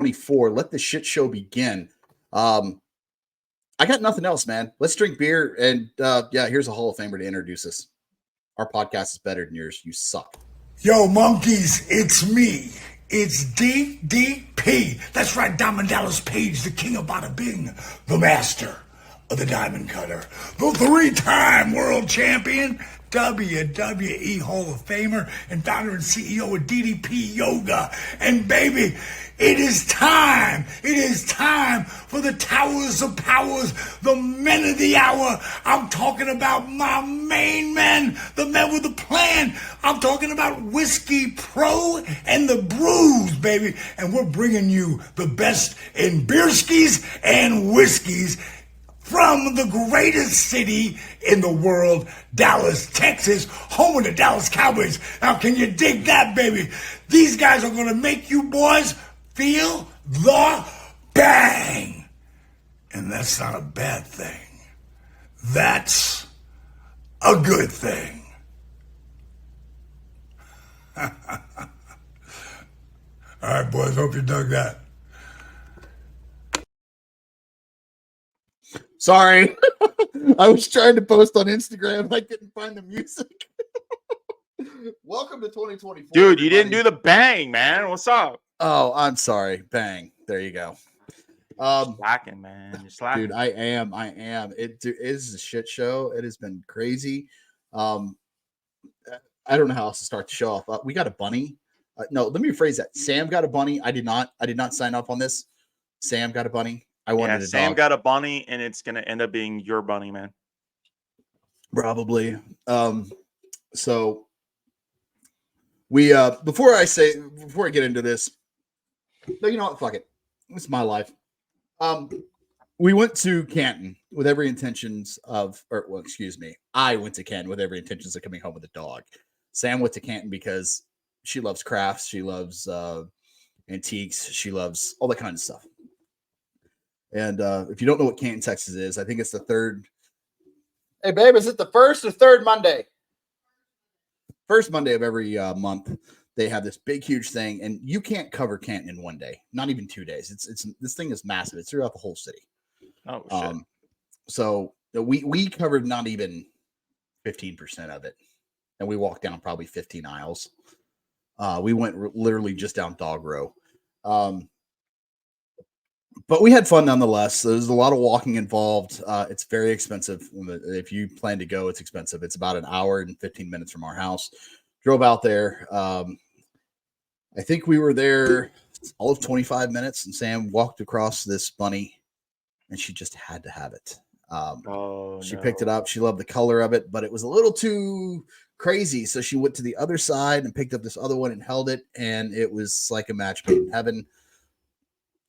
24. Let the shit show begin. I got nothing else, man. Let's drink beer. And here's a Hall of Famer to introduce us. Our podcast is better than yours. You suck. Yo, monkeys, it's me. It's DDP. That's right, Diamond Dallas Page, the king of bada bing, the master of the diamond cutter, the three-time world champion, WWE Hall of Famer, and founder and CEO of DDP Yoga. And baby, it is time. It is time for the Towers of Powers, the men of the hour. I'm talking about my main men, the men with the plan. I'm talking about Whiskey Pro and the Brews, baby. And we're bringing you the best in beerskis and whiskeys from the greatest city in the world, Dallas, Texas, home of the Dallas Cowboys. Now, can you dig that, baby? These guys are going to make you boys feel the bang. And that's not a bad thing. That's a good thing. All right, boys, hope you dug that. Sorry. I was trying to post on Instagram. I couldn't find the music. Welcome to 2024. Dude, everybody. You didn't do the bang, man. What's up? Oh, I'm sorry. Bang. There you go. Slacking, man. You're slacking. Dude, I am. It is a shit show. It has been crazy. I don't know how else to start the show off. We got a bunny. No, let me rephrase that. Sam got a bunny. I did not sign off on this. Sam got a bunny. I wanted a Sam dog. got a bunny, and it's gonna end up being your bunny, man. Probably. So we before I get into this, no, you know what? Fuck it. It's my life. We went to Canton with every intentions of, I went to Canton with every intentions of coming home with a dog. Sam went to Canton because she loves crafts, she loves antiques, she loves all that kind of stuff. And if you don't know what Canton, Texas is, I think it's the third. Hey, babe, is it the first or third Monday? First Monday of every month, they have this big, huge thing, and you can't cover Canton in one day, not even 2 days. It's this thing is massive. It's throughout the whole city. Oh shit! So we covered not even 15% of it, and we walked down probably 15 aisles. We went literally just down Dog Row. But we had fun nonetheless. There's a lot of walking involved. It's very expensive. If you plan to go, it's expensive. It's about an hour and 15 minutes from our house. Drove out there. I think we were there all of 25 minutes, and Sam walked across this bunny, and she just had to have it. She picked it up. She loved the color of it, but it was a little too crazy. So she went to the other side and picked up this other one and held it, and it was like a match made in heaven.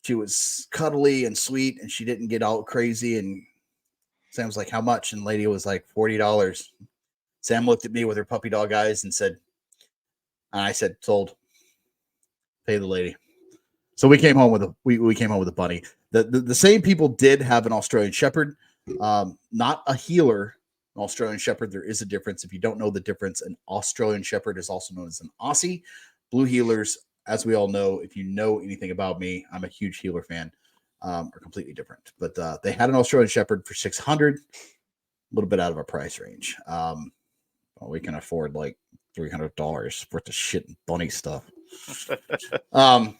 She was cuddly and sweet, and she didn't get all crazy. And Sam was like, "How much?" And the lady was like, $40. Sam looked at me with her puppy dog eyes and said, and I said, "Sold. Pay the lady." So we came home with a bunny. The same people did have an Australian Shepherd, not a healer. An Australian Shepherd, there is a difference. If you don't know the difference, an Australian Shepherd is also known as an Aussie. Blue healers, as we all know, if you know anything about me, I'm a huge healer fan, are completely different. But they had an Australian Shepherd for $600, a little bit out of our price range. We can afford like $300 worth of shit and bunny stuff. But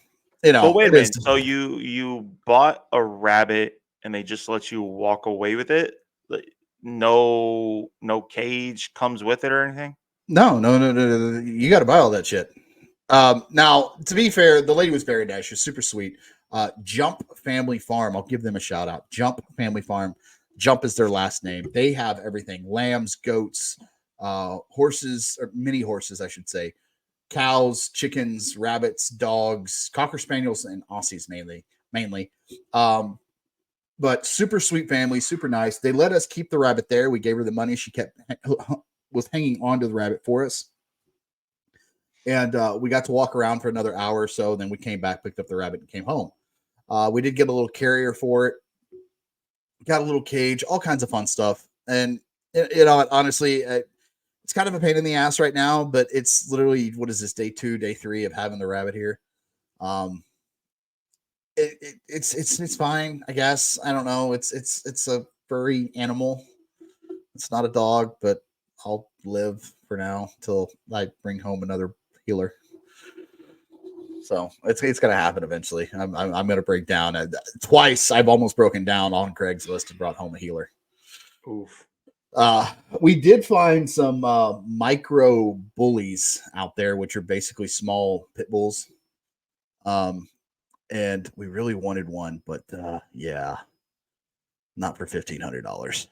wait a minute. So you bought a rabbit and they just let you walk away with it? Like, no cage comes with it or anything? No. You got to buy all that shit. Now, to be fair, the lady was very nice. She was super sweet. Jump Family Farm. I'll give them a shout out. Jump Family Farm. Jump is their last name. They have everything: lambs, goats, horses, or mini horses, I should say, cows, chickens, rabbits, dogs, cocker spaniels, and Aussies mainly. But super sweet family, super nice. They let us keep the rabbit there. We gave her the money. She was hanging on to the rabbit for us. And we got to walk around for another hour or so. Then we came back, picked up the rabbit, and came home. We did get a little carrier for it. Got a little cage, all kinds of fun stuff. And, honestly, it's kind of a pain in the ass right now, but it's literally, what is this, day 2, day 3 of having the rabbit here? It's fine, I guess. I don't know. It's a furry animal. It's not a dog, but I'll live for now till I bring home another healer. So it's gonna happen eventually. I'm gonna break down. Twice I've almost broken down on Craigslist and brought home a healer. Oof. We did find some micro bullies out there, which are basically small pit bulls. And we really wanted one, but yeah, not for $1,500.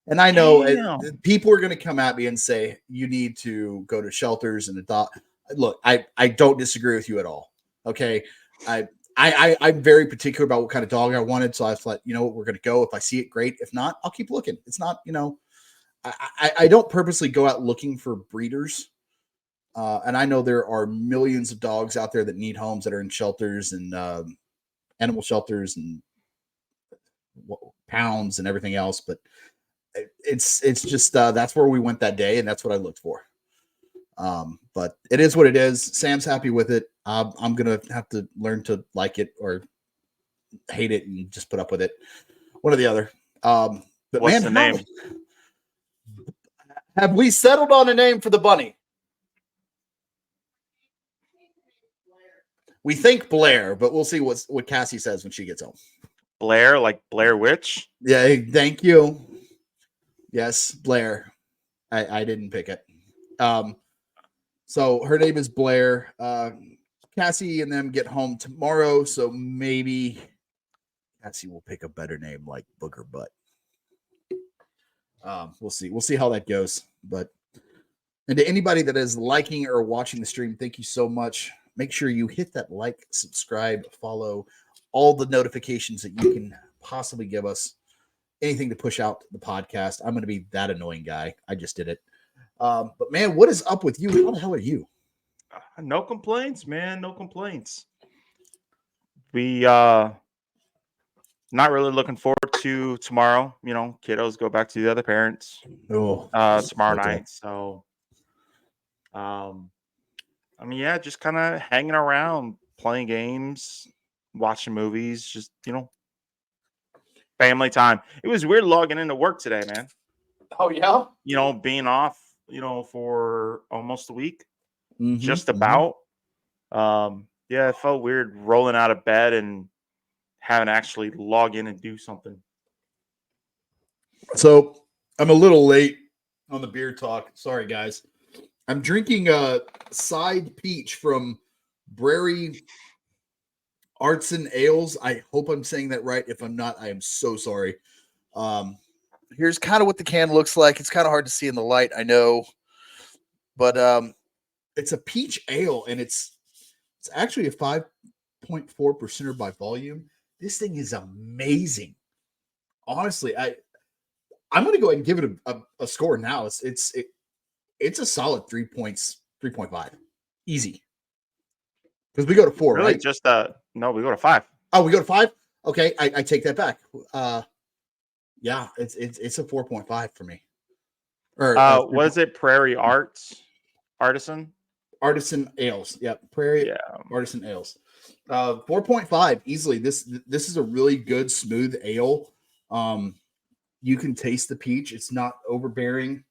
And I know people are going to come at me and say you need to go to shelters and adopt. Look, I don't disagree with you at all. Okay, I'm very particular about what kind of dog I wanted, so I thought, you know what, we're going to go. If I see it, great. If not, I'll keep looking. It's not, you know, I don't purposely go out looking for breeders. And I know there are millions of dogs out there that need homes that are in shelters and animal shelters and pounds and everything else. But it's just that's where we went that day, and that's what I looked for. But it is what it is. Sam's happy with it. I'm gonna have to learn to like it or hate it and just put up with it. One or the other. But What's the name? Have we settled on a name for the bunny? We think Blair, but we'll see what Cassie says when she gets home. Blair, like Blair Witch? Yeah, thank you. Yes, Blair. I didn't pick it. So her name is Blair. Cassie and them get home tomorrow, so maybe Cassie will pick a better name like Booger Butt. We'll see. We'll see how that goes. But and to anybody that is liking or watching the stream, thank you so much. Make sure you hit that like, subscribe, follow, all the notifications that you can possibly give us. Anything to push out the podcast. I'm going to be that annoying guy. I just did it. But man, what is up with you? How the hell are you? No complaints, man. No complaints. We not really looking forward to tomorrow. You know, kiddos go back to the other parents tomorrow night. So I mean, yeah, just kind of hanging around, playing games, watching movies, just, you know, family time. It was weird logging into work today, man. Oh, yeah? You know, being off, you know, for almost a week, just about. Yeah, it felt weird rolling out of bed and having to actually log in and do something. So I'm a little late on the beer talk. Sorry, guys. I'm drinking a side peach from Brewery Artisan Ales. I hope I'm saying that right. If I'm not, I am so sorry. Here's kind of what the can looks like. It's kind of hard to see in the light, I know. But it's a peach ale, and it's actually a 5.4% by volume. This thing is amazing. Honestly, I'm going to go ahead and give it a score now. It's a solid 3 points, 3.5. Easy. Because we go to 4, really, right? Just no, we go to 5. Oh, we go to 5? Okay, I take that back. Yeah, it's a 4.5 for me. Or what is it? Prairie Artisan Ales. Yep, Prairie Artisan Ales. 4.5 easily. This is a really good smooth ale. You can taste the peach. It's not overbearing.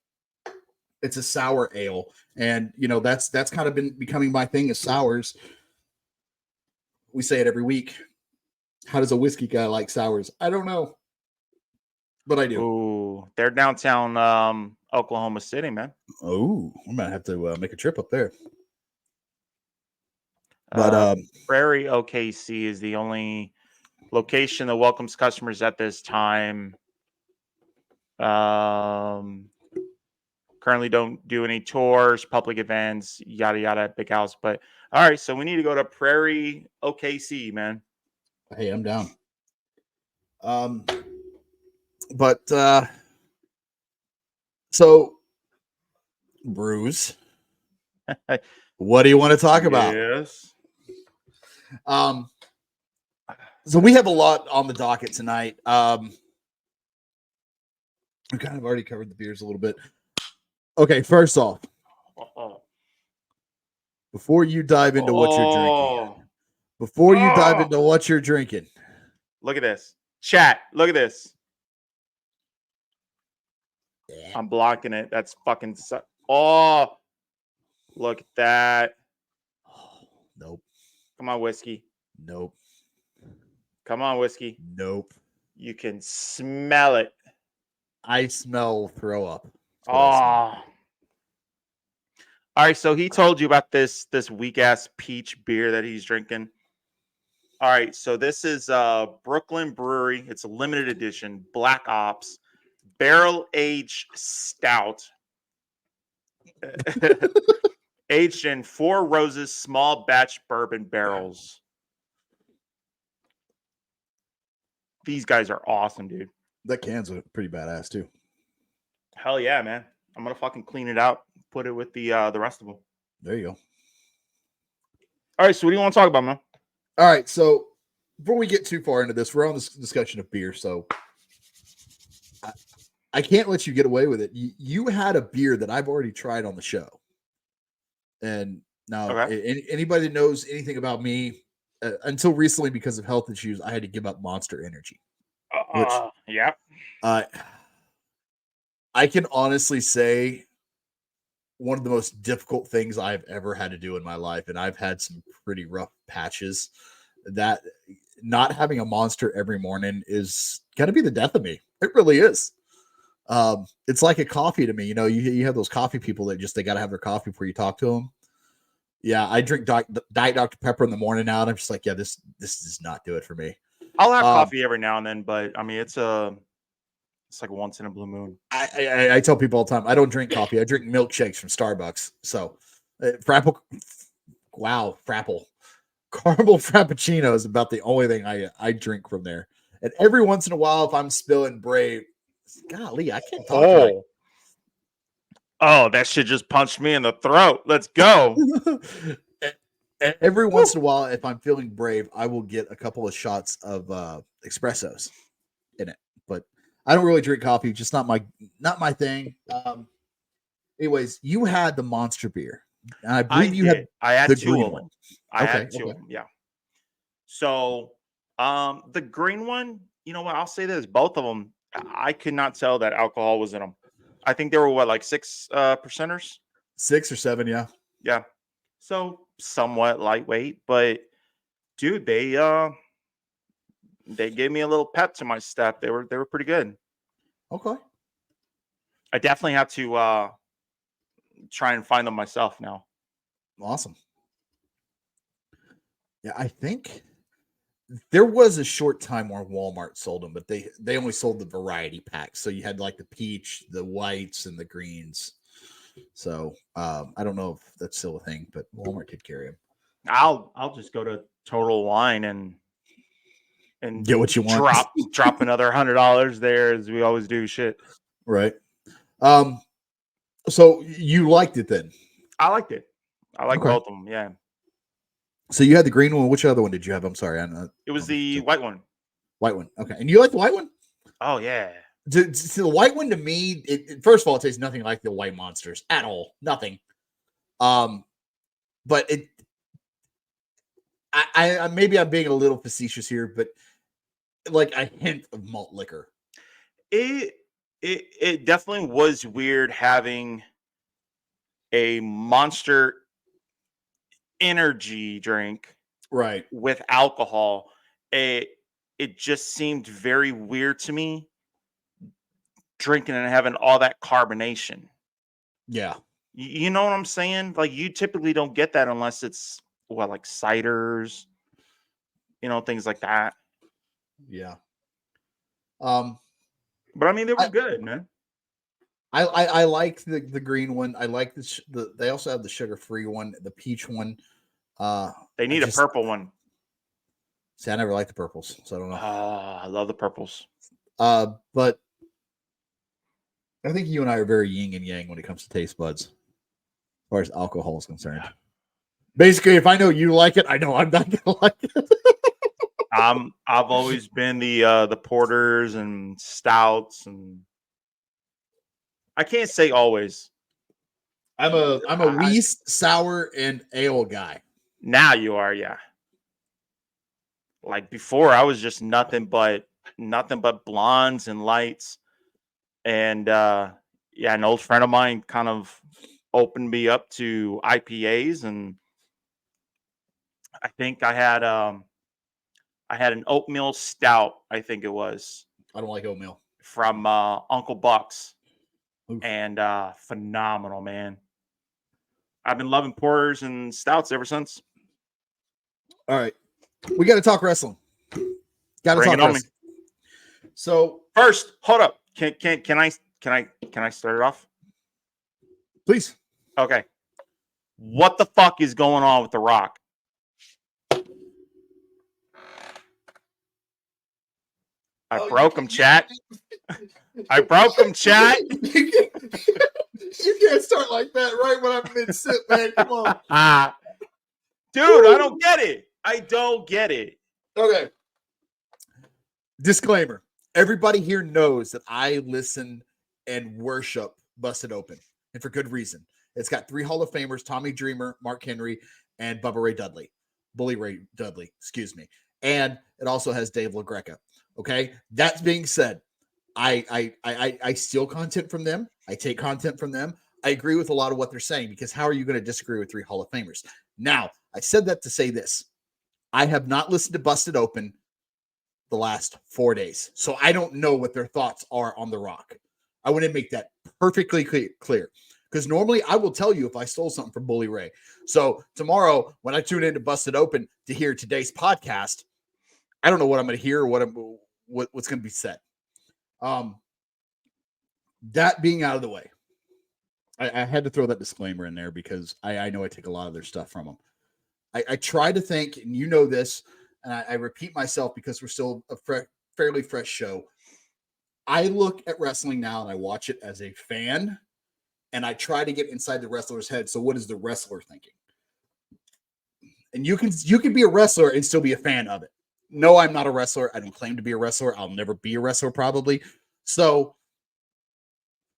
It's a sour ale, and you know that's kind of been becoming my thing is sours. We say it every week. How does a whiskey guy like sours? I don't know, but I do. Ooh, they're downtown Oklahoma City, man. Oh, I'm gonna have to make a trip up there. But Prairie OKC is the only location that welcomes customers at this time. Currently don't do any tours, public events, yada yada at Big House. But all right, so we need to go to Prairie OKC, man. Hey, I'm down. But so Bruce, what do you want to talk about? Yes. So we have a lot on the docket tonight. We kind of already covered the beers a little bit. Okay, first off, before you dive into what you're drinking, Before you dive into what you're drinking, look at this. Chat, look at this. yeah. I'm blocking it. That's fucking oh, look at that. Oh, nope. Come on, whiskey. Nope. Come on, whiskey. Nope. You can smell it. I smell throw up. Oh. All right, so he told you about this weak ass peach beer that he's drinking. All right, so this is Brooklyn Brewery. It's a limited edition Black Ops barrel aged stout. Aged in 4 Roses small batch bourbon barrels. These guys are awesome, dude. That can's pretty badass too. Hell yeah, man. I'm gonna fucking clean it out, put it with the rest of them. There you go. All right, so what do you want to talk about, man? All right, so before we get too far into this, we're on this discussion of beer, so I can't let you get away with it. You had a beer that I've already tried on the show. And now, anybody that knows anything about me, until recently, because of health issues, I had to give up Monster Energy. Yeah. I can honestly say one of the most difficult things I've ever had to do in my life, and I've had some pretty rough patches, that not having a Monster every morning is going to be the death of me. It really is. It's like a coffee to me. You know, you have those coffee people that they got to have their coffee before you talk to them. Yeah, I drink Diet Dr. Pepper in the morning now, and I'm just like, yeah, this does not do it for me. I'll have coffee every now and then, but I mean, it's like once in a blue moon. I tell people all the time, I don't drink coffee. I drink milkshakes from Starbucks. So, Frapple, caramel frappuccino is about the only thing I drink from there. And every once in a while, if I'm spilling Brave, golly, I can't talk right. Oh, that shit just punched me in the throat. Let's go. Every once in a while, if I'm feeling brave, I will get a couple of shots of espressos in it. But I don't really drink coffee, just not my thing. Anyways, you had the Monster beer. And I believe I had the 2 green of them. one. I had 2 of them, yeah. So the green one, you know what? I'll say this. Both of them, I could not tell that alcohol was in them. I think they were like 6 percenters? 6 or 7, yeah. Yeah. So somewhat lightweight, but dude, they gave me a little pep to my step. They were pretty good. Okay. I definitely have to try and find them myself now. Awesome. Yeah, I think there was a short time where Walmart sold them, but they only sold the variety packs. So you had like the peach, the whites, and the greens. So I don't know if that's still a thing, but Walmart did carry them. I'll just go to Total Wine and get what you want. Drop another $100 there, as we always do. Shit. Right. So you liked it then? I liked it. I like both of them. Yeah. So you had the green one. Which other one did you have? I'm sorry. It was the white one. White one. Okay. And you like the white one? Oh, yeah. To the white one, to me, first of all, it tastes nothing like the white monsters at all. Nothing. But I maybe I'm being a little facetious here, but like a hint of malt liquor. It definitely was weird having a Monster energy drink right with alcohol. It just seemed very weird to me, drinking and having all that carbonation. Yeah. You know what I'm saying? Like, you typically don't get that unless it's like ciders, things like that. Yeah. But I mean, they were good, man. I like the green one. I like they also have the sugar-free one, the peach one. They need a purple one. See, I never liked the purples, so I don't know. I love the purples. But I think you and I are very yin and yang when it comes to taste buds, as far as alcohol is concerned. Basically, if I know you like it, I know I'm not gonna like it. I've always been the porters and stouts, and I can't say always. I'm a wheat, sour, and ale guy. Now you are, yeah. Like before, I was just nothing but blondes and lights. And yeah, an old friend of mine kind of opened me up to IPAs, and I think I had an oatmeal stout, I think it was, I don't like oatmeal. from Uncle Buck's, Oof. and phenomenal, man. I've been loving porters and stouts ever since. All right. We got to talk wrestling. Got to Bring talk it on me. wrestling. So First, hold up. Can I start it off? please. Okay. What the fuck is going on with The Rock? I broke him, chat. I broke him, chat. You can't start like that right when I'm mid-sip, man. Come on. Dude, I don't get it. I don't get it. Okay. Disclaimer. Everybody here knows that I listen and worship Busted Open, and for good reason. It's got 3 Hall of Famers, Tommy Dreamer, Mark Henry, and Bubba Ray Dudley. Bully Ray Dudley, excuse me. And it also has Dave LaGreca. Okay. That being said, I steal content from them. I take content from them. I agree with a lot of what they're saying, because how are you going to disagree with 3 Hall of Famers? Now, I said that to say this. I have not listened to Busted Open the last 4 days, so I don't know what their thoughts are on The Rock. I want to make that perfectly clear, because normally I will tell you if I stole something from Bully Ray. So tomorrow, when I tune into Busted Open to hear today's podcast, I don't know what I'm going to hear or what's going to be said. That being out of the way, I had to throw that disclaimer in there because I know I take a lot of their stuff from them. I try to think, and you know this, and I repeat myself because we're still a fairly fresh show. I look at wrestling now and I watch it as a fan, and I try to get inside the wrestler's head. So what is the wrestler thinking? And you can be a wrestler and still be a fan of it. No, I'm not a wrestler. I don't claim to be a wrestler. I'll never be a wrestler probably. So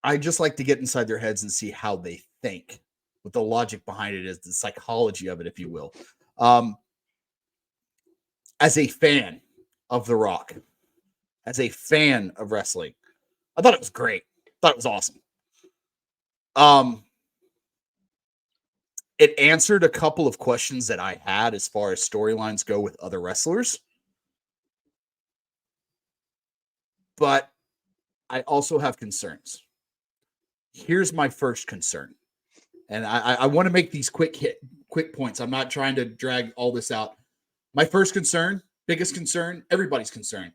I just like to get inside their heads and see how they think, what the logic behind it is, the psychology of it, if you will. As a fan of The Rock, as a fan of wrestling, I thought it was great. I thought it was awesome. It answered a couple of questions that I had as far as storylines go with other wrestlers. But I also have concerns. Here's my first concern. And I want to make these quick points. I'm not trying to drag all this out. My first concern, biggest concern, everybody's concern.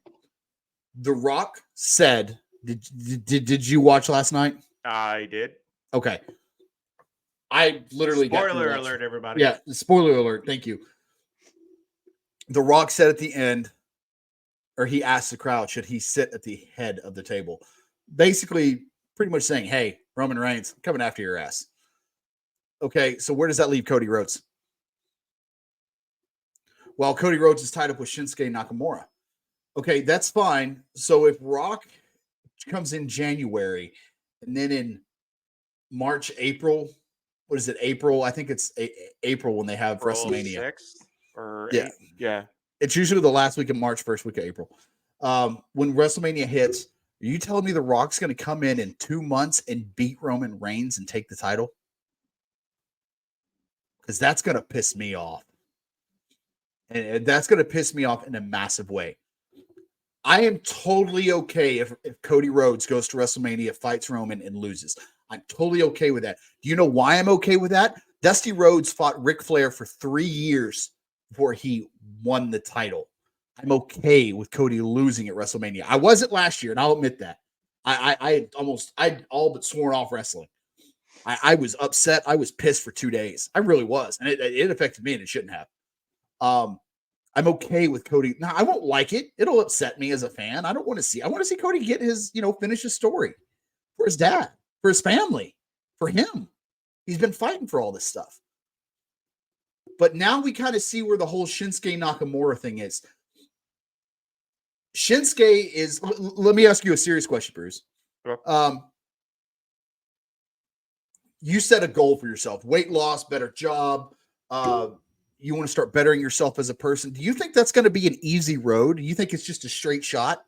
The Rock said, did you watch last night? I did. Okay. I literally got spoiler alert, everybody. Yeah, spoiler alert. Thank you. The Rock said at the end, or he asked the crowd, should he sit at the head of the table? Basically, pretty much saying, hey, Roman Reigns, I'm coming after your ass. Okay, so where does that leave Cody Rhodes? Well, Cody Rhodes is tied up with Shinsuke Nakamura. Okay, that's fine. So if Rock comes in January, and then in March, April, what is it, April? I think it's April when they have WrestleMania. 6th or yeah. 8th? Yeah. It's usually the last week of March, first week of April. When WrestleMania hits, are you telling me The Rock's going to come in 2 months and beat Roman Reigns and take the title? Because that's going to piss me off. And that's going to piss me off in a massive way. I am totally okay if Cody Rhodes goes to WrestleMania, fights Roman, and loses. I'm totally okay with that. Do you know why I'm okay with that? Dusty Rhodes fought Ric Flair for 3 years before he won the title. I'm okay with Cody losing at WrestleMania. I wasn't last year, and I'll admit that. I all but sworn off wrestling. I was upset. I was pissed for 2 days. I really was. And it affected me, and it shouldn't have. I'm okay with Cody. Now, I won't like it. It'll upset me as a fan. I want to see Cody get his, finish his story for his dad, for his family, for him. He's been fighting for all this stuff. But now we kind of see where the whole Shinsuke Nakamura thing is. Shinsuke is, let me ask you a serious question, Bruce. Sure. You set a goal for yourself, weight loss, better job, you want to start bettering yourself as a person. Do you think that's going to be an easy road? Do you think it's just a straight shot?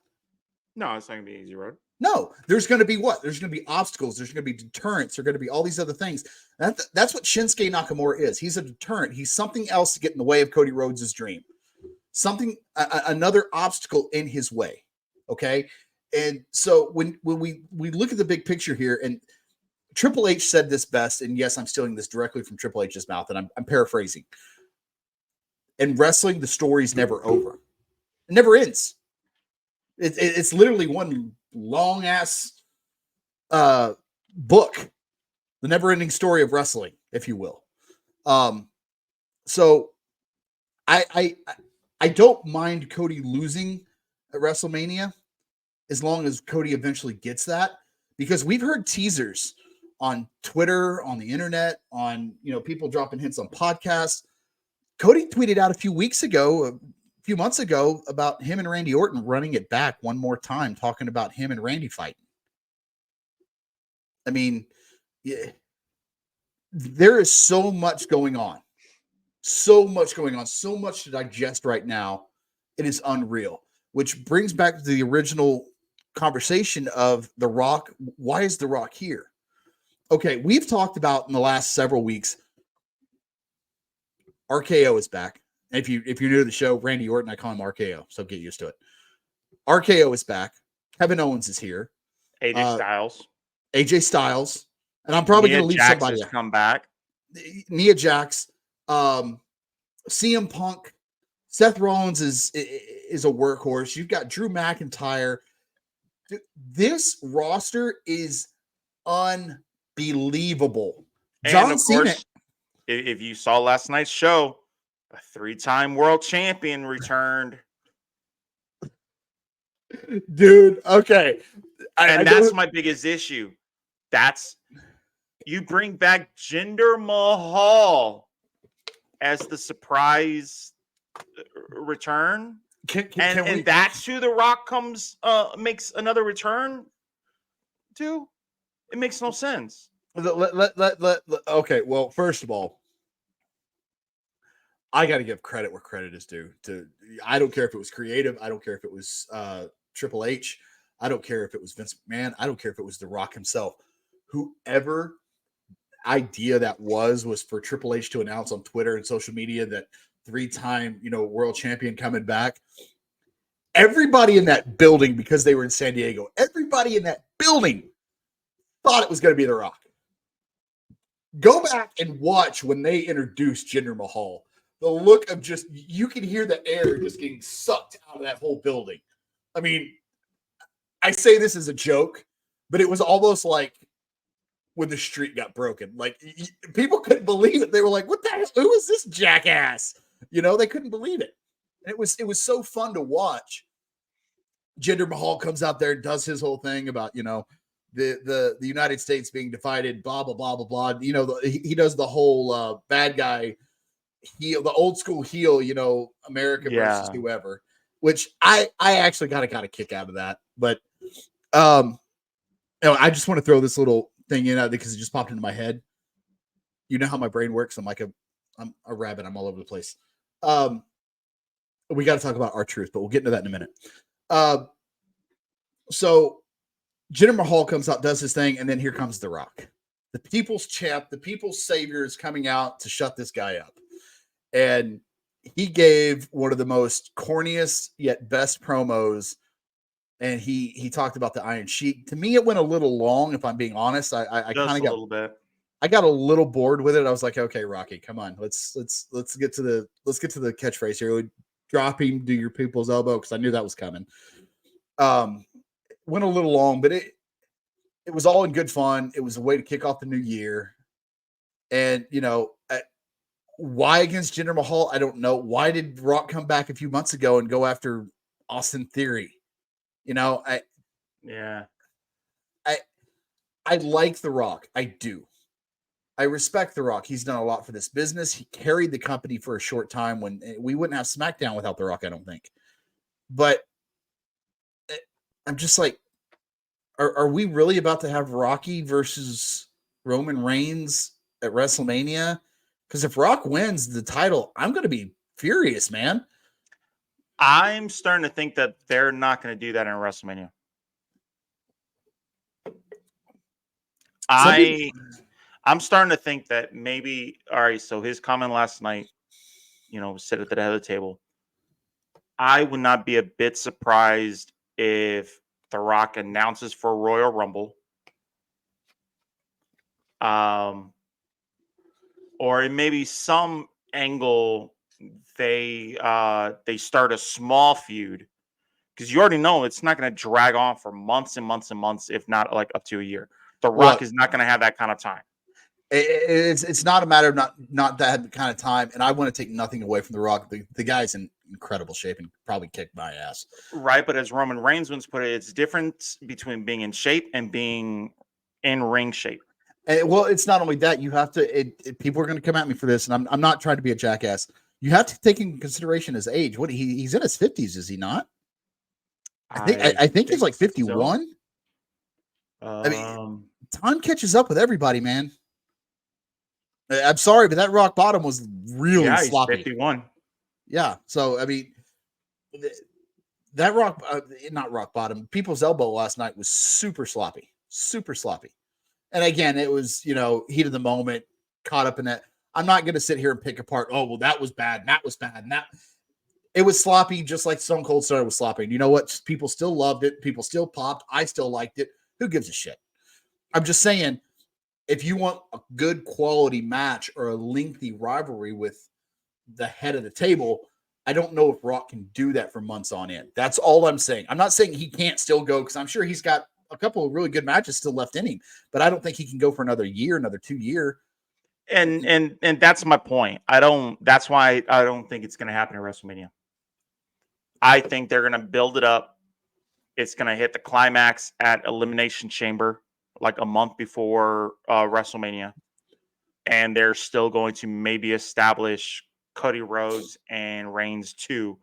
No, it's not gonna be an easy road. No, there's going to be what? There's going to be obstacles. There's going to be deterrents. There's going to be all these other things. That's what Shinsuke Nakamura is. He's a deterrent. He's something else to get in the way of Cody Rhodes' dream. Something, another obstacle in his way. Okay. And so when we look at the big picture here, and Triple H said this best, and yes, I'm stealing this directly from Triple H's mouth, and I'm paraphrasing. In wrestling, the story's never over. It never ends. It's literally one long ass book, the never-ending story of wrestling, if you will. So I don't mind Cody losing at WrestleMania as long as Cody eventually gets that, because we've heard teasers on Twitter, on the internet, on people dropping hints on podcasts. Cody tweeted out a few months ago about him and Randy Orton running it back one more time, talking about him and Randy fighting. I mean, yeah, there is so much going on. So much to digest right now. It is unreal, which brings back to the original conversation of The Rock. Why is The Rock here? Okay, we've talked about in the last several weeks, RKO is back. And if you're new to the show, Randy Orton, I call him RKO, so get used to it. RKO is back. Kevin Owens is here. AJ Styles. And I'm probably going to leave somebody out. Come back. Nia Jax. CM Punk. Seth Rollins is a workhorse. You've got Drew McIntyre. This roster is unbelievable. John Cena. If you saw last night's show, a 3-time world champion returned. Dude, okay. That's my biggest issue. You bring back Jinder Mahal as the surprise return. And that's who The Rock makes another return to? It makes no sense. Okay, well, first of all, I got to give credit where credit is due. I don't care if it was creative. I don't care if it was Triple H. I don't care if it was Vince McMahon. I don't care if it was The Rock himself. Whoever idea that was for Triple H to announce on Twitter and social media that 3-time, world champion coming back. Everybody in that building, because they were in San Diego, everybody in that building thought it was going to be The Rock. Go back and watch when they introduced Jinder Mahal. The look of you can hear the air just getting sucked out of that whole building. I mean, I say this as a joke, but it was almost like when the street got broken. Like, people couldn't believe it. They were like, what the hell? Who is this jackass? They couldn't believe it. And it was so fun to watch. Jinder Mahal comes out there and does his whole thing about, the United States being divided, blah, blah, blah, blah, blah. He does the whole bad guy heel, the old school heel, America versus whoever, which I actually got a kick out of that. But, I just want to throw this little thing in because it just popped into my head. You know how my brain works. I'm a rabbit. I'm all over the place. We got to talk about R-Truth, but we'll get into that in a minute. So Jinder Mahal comes out, does his thing, and then here comes The Rock. The people's champ, the people's savior is coming out to shut this guy up. And he gave one of the most corniest yet best promos. And he talked about the Iron Sheik. To me, it went a little long, if I'm being honest. I kind of got a little bit. I got a little bored with it. I was like, okay, Rocky, come on. Let's get to the catchphrase here. Drop him, do your people's elbow, because I knew that was coming. Went a little long, but it was all in good fun. It was a way to kick off the new year. And, why against Jinder Mahal? I don't know. Why did Rock come back a few months ago and go after Austin Theory? I like The Rock. I do. I respect The Rock. He's done a lot for this business. He carried the company for a short time when we wouldn't have SmackDown without The Rock, I don't think. But I'm just like, are we really about to have Rocky versus Roman Reigns at WrestleMania? Because if Rock wins the title, I'm going to be furious, man. I'm starting to think that they're not going to do that in WrestleMania. I'm starting to think that maybe, all right, so his comment last night, sit at the head of the table. I would not be a bit surprised if The Rock announces for Royal Rumble. Or it may be some angle they start a small feud, because you already know it's not going to drag on for months and months and months, if not like up to a year. The Rock is not going to have that kind of time. It's not a matter of not that kind of time, and I want to take nothing away from The Rock. The guy's in incredible shape and probably kicked my ass. Right, but as Roman Reigns once put it, it's different between being in shape and being in ring shape. Well, it's not only that. You have to. People are going to come at me for this, and I'm not trying to be a jackass. You have to take into consideration his age. What he's in his 50s, is he not? I think he's like 51. So. I mean, time catches up with everybody, man. I'm sorry, but that rock bottom was really sloppy. 51. Yeah, so I mean, that not rock bottom. People's elbow last night was super sloppy, super sloppy. And again, it was heat of the moment, caught up in that. I'm not going to sit here and pick apart. Oh well, that was bad. And that was bad. And that it was sloppy, just like Stone Cold started with sloppy. And you know what? People still loved it. People still popped. I still liked it. Who gives a shit? I'm just saying, if you want a good quality match or a lengthy rivalry with the head of the table, I don't know if Rock can do that for months on end. That's all I'm saying. I'm not saying he can't still go, because I'm sure he's got a couple of really good matches still left in him, but I don't think he can go for another year, another 2 year. And that's my point. That's why I don't think it's going to happen at WrestleMania. I think they're going to build it up. It's going to hit the climax at Elimination Chamber, like a month before WrestleMania. And they're still going to maybe establish Cody Rhodes and Reigns 2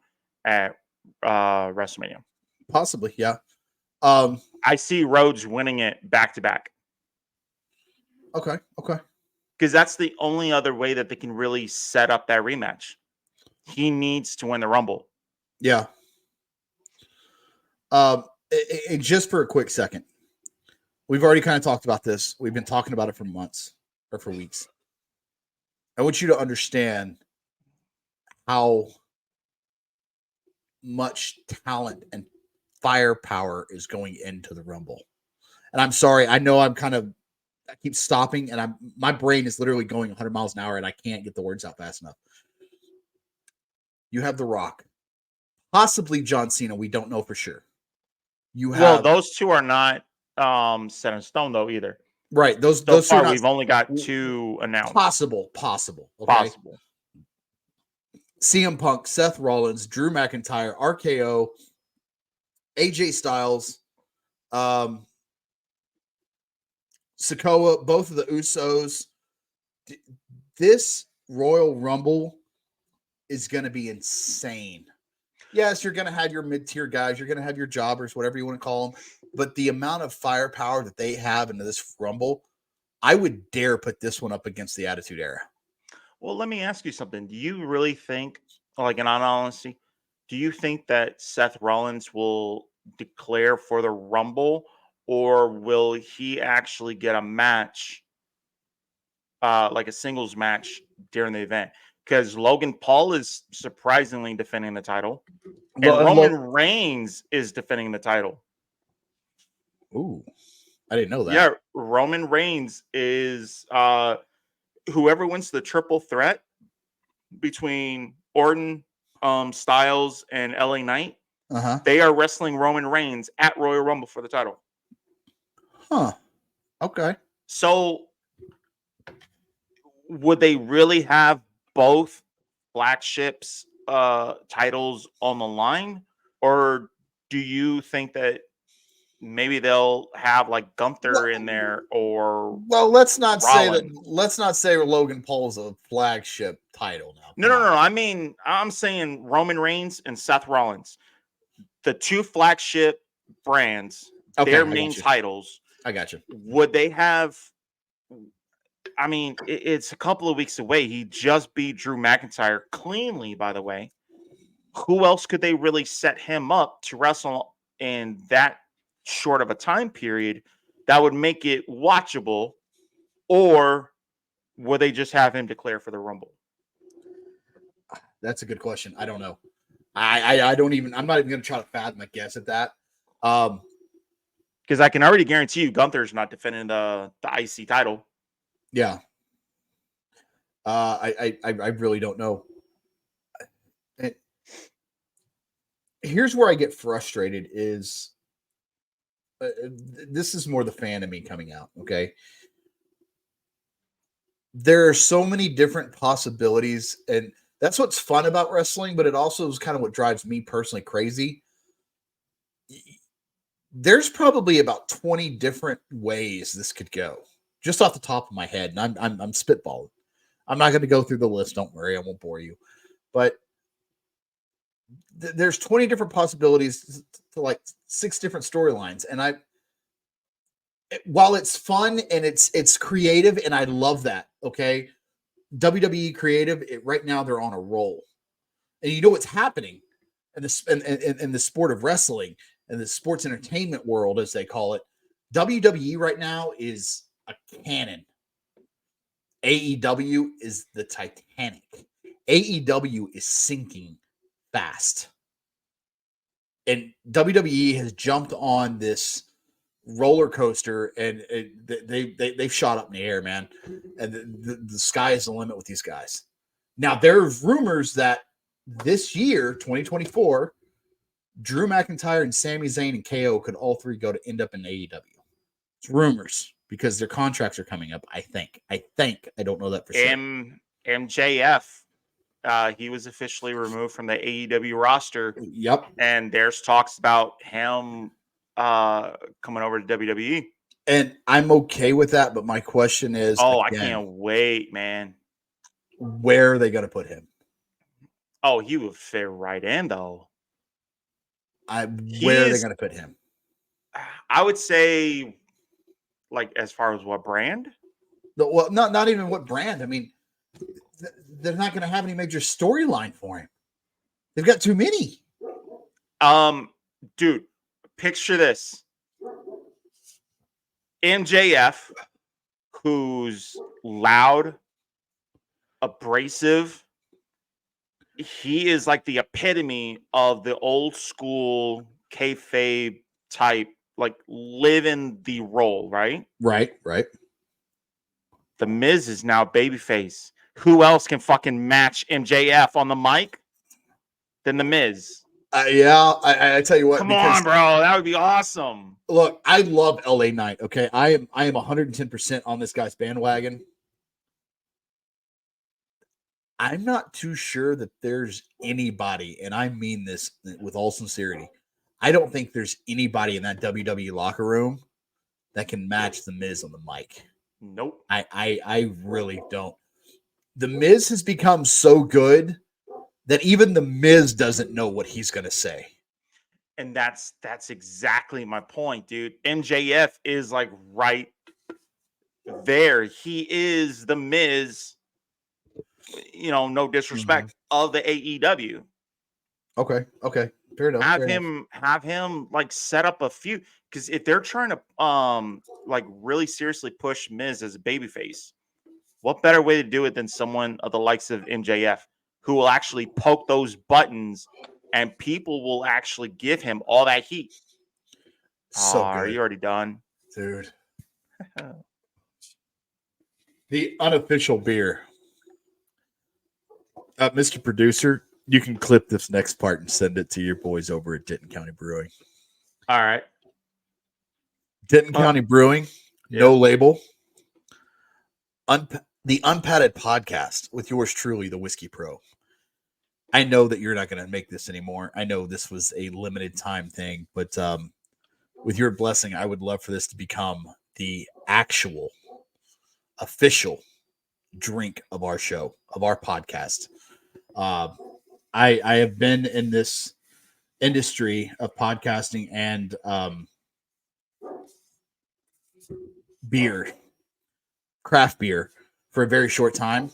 at WrestleMania. Possibly, yeah. I see Rhodes winning it back to back. Okay. Because that's the only other way that they can really set up that rematch. He needs to win the Rumble. Yeah. Just for a quick second, we've already kind of talked about this. We've been talking about it for months or for weeks. I want you to understand how much talent and firepower is going into the Rumble. And I'm sorry, I know I keep stopping, and my brain is literally going 100 miles an hour, and I can't get the words out fast enough. You have The Rock, possibly John Cena. We don't know for sure. Those two are not set in stone though either. Right. Those far, two we've only got 2 announced. Possible. Okay? Possible. CM Punk, Seth Rollins, Drew McIntyre, RKO, AJ Styles, Sikoa, both of the Usos. This Royal Rumble is going to be insane. Yes, you're going to have your mid-tier guys. You're going to have your jobbers, whatever you want to call them. But the amount of firepower that they have into this Rumble, I would dare put this one up against the Attitude Era. Well, let me ask you something. Do you really think, like in all honesty, do you think that Seth Rollins will declare for the Rumble, or will he actually get a match, like a singles match during the event? Because Logan Paul is surprisingly defending the title, and Roman Reigns is defending the title. Ooh, I didn't know that. Yeah, Roman Reigns is whoever wins the triple threat between Orton, Styles, and LA Knight. They are wrestling Roman Reigns at Royal Rumble for the title. Huh. Okay. So would they really have both flagships titles on the line, or do you think that maybe they'll have like Gunther in there, or let's not Rollins? say Logan Paul's a flagship title now. No. I mean, I'm saying Roman Reigns and Seth Rollins, the 2 flagship brands, their main titles. I got you. Would they have I mean, it's a couple of weeks away. He just beat Drew McIntyre cleanly, by the way. Who else could they really set him up to wrestle in that short of a time period that would make it watchable? Or would they just have him declare for the Rumble? That's a good question. I don't know. I don't even. I'm not even going to try to fathom a guess at that. Because I can already guarantee you, Gunther's not defending the IC title. Yeah. I really don't know. Here's where I get frustrated is this is more the fan of me coming out. Okay. There are so many different possibilities, and that's what's fun about wrestling, but it also is kind of what drives me personally crazy. There's probably about 20 different ways this could go, just off the top of my head. And I'm spitballing. I'm not going to go through the list. Don't worry, I won't bore you. But there's 20 different possibilities to like 6 different storylines, and while it's fun and it's creative, and I love that. Okay, WWE creative. Right now they're on a roll, and you know what's happening in the sport of wrestling and the sports entertainment world, as they call it. WWE right now is a cannon. AEW is the Titanic. AEW is sinking fast, and WWE has jumped on this roller coaster, and they've shot up in the air, man. And the sky is the limit with these guys. Now, there's rumors that this year, 2024, Drew McIntyre and Sami Zayn and KO could all three end up in AEW. It's rumors because their contracts are coming up. I think. I don't know that for sure. MJF, he was officially removed from the AEW roster. Yep. And there's talks about him coming over to WWE. And I'm okay with that, but my question is, I can't wait, man. Where are they going to put him? Oh, he would fit right in, though. Where are they going to put him? I would say, like, as far as what brand? Well, not even what brand. I mean, they're not going to have any major storyline for him. They've got too many. Dude, picture this. MJF, who's loud, abrasive. He is like the epitome of the old school kayfabe type, like living the role, right? Right. The Miz is now babyface. Who else can fucking match MJF on the mic than the Miz? I tell you what. Come on, bro. That would be awesome. Look, I love LA Knight. Okay, I am 110% on this guy's bandwagon. I'm not too sure that there's anybody, and I mean this with all sincerity. I don't think there's anybody in that WWE locker room that can match the Miz on the mic. Nope. I really don't. The Miz has become so good that even the Miz doesn't know what he's going to say. And that's exactly my point, dude. MJF is like right there. He is the Miz, no disrespect, of the AEW. Okay. Fair enough. Have him like set up a few, because if they're trying to like really seriously push Miz as a babyface, what better way to do it than someone of the likes of MJF, who will actually poke those buttons and people will actually give him all that heat. So are you already done? Dude. The unofficial beer. Mr. Producer, you can clip this next part and send it to your boys over at Denton County Brewing. All right. Denton County Brewing, no label. The Unpadded podcast with yours truly, the Whiskey Pro. I know that you're not going to make this anymore. I know this was a limited time thing, but with your blessing, I would love for this to become the actual official drink of our show, of our podcast. I have been in this industry of podcasting and beer, craft beer, for a very short time.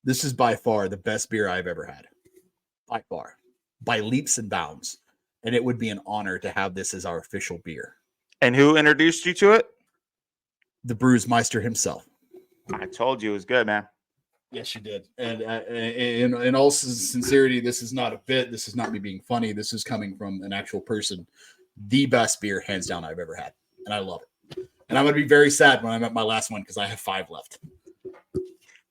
This is by far the best beer I've ever had. By far. By leaps and bounds. And it would be an honor to have this as our official beer. And who introduced you to it? The Brewsmeister himself. I told you it was good, man. Yes, you did. And in all sincerity, this is not a bit. This is not me being funny. This is coming from an actual person. The best beer, hands down, I've ever had. And I love it. And I'm going to be very sad when I'm at my last one because I have 5 left.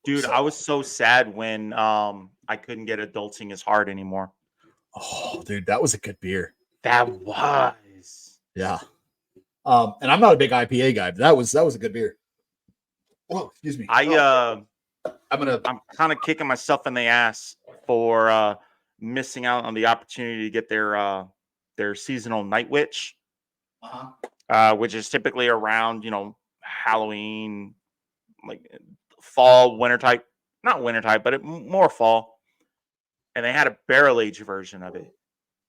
Dude, I was so sad when I couldn't get Adulting Is Hard anymore. Oh, dude, that was a good beer. That was. Yeah. And I'm not a big IPA guy, but that was a good beer. Oh, excuse me. I'm kind of kicking myself in the ass for missing out on the opportunity to get their seasonal Night Witch, which is typically around, Halloween, like fall, winter type, not winter type, but more fall. And they had a barrel age version of it.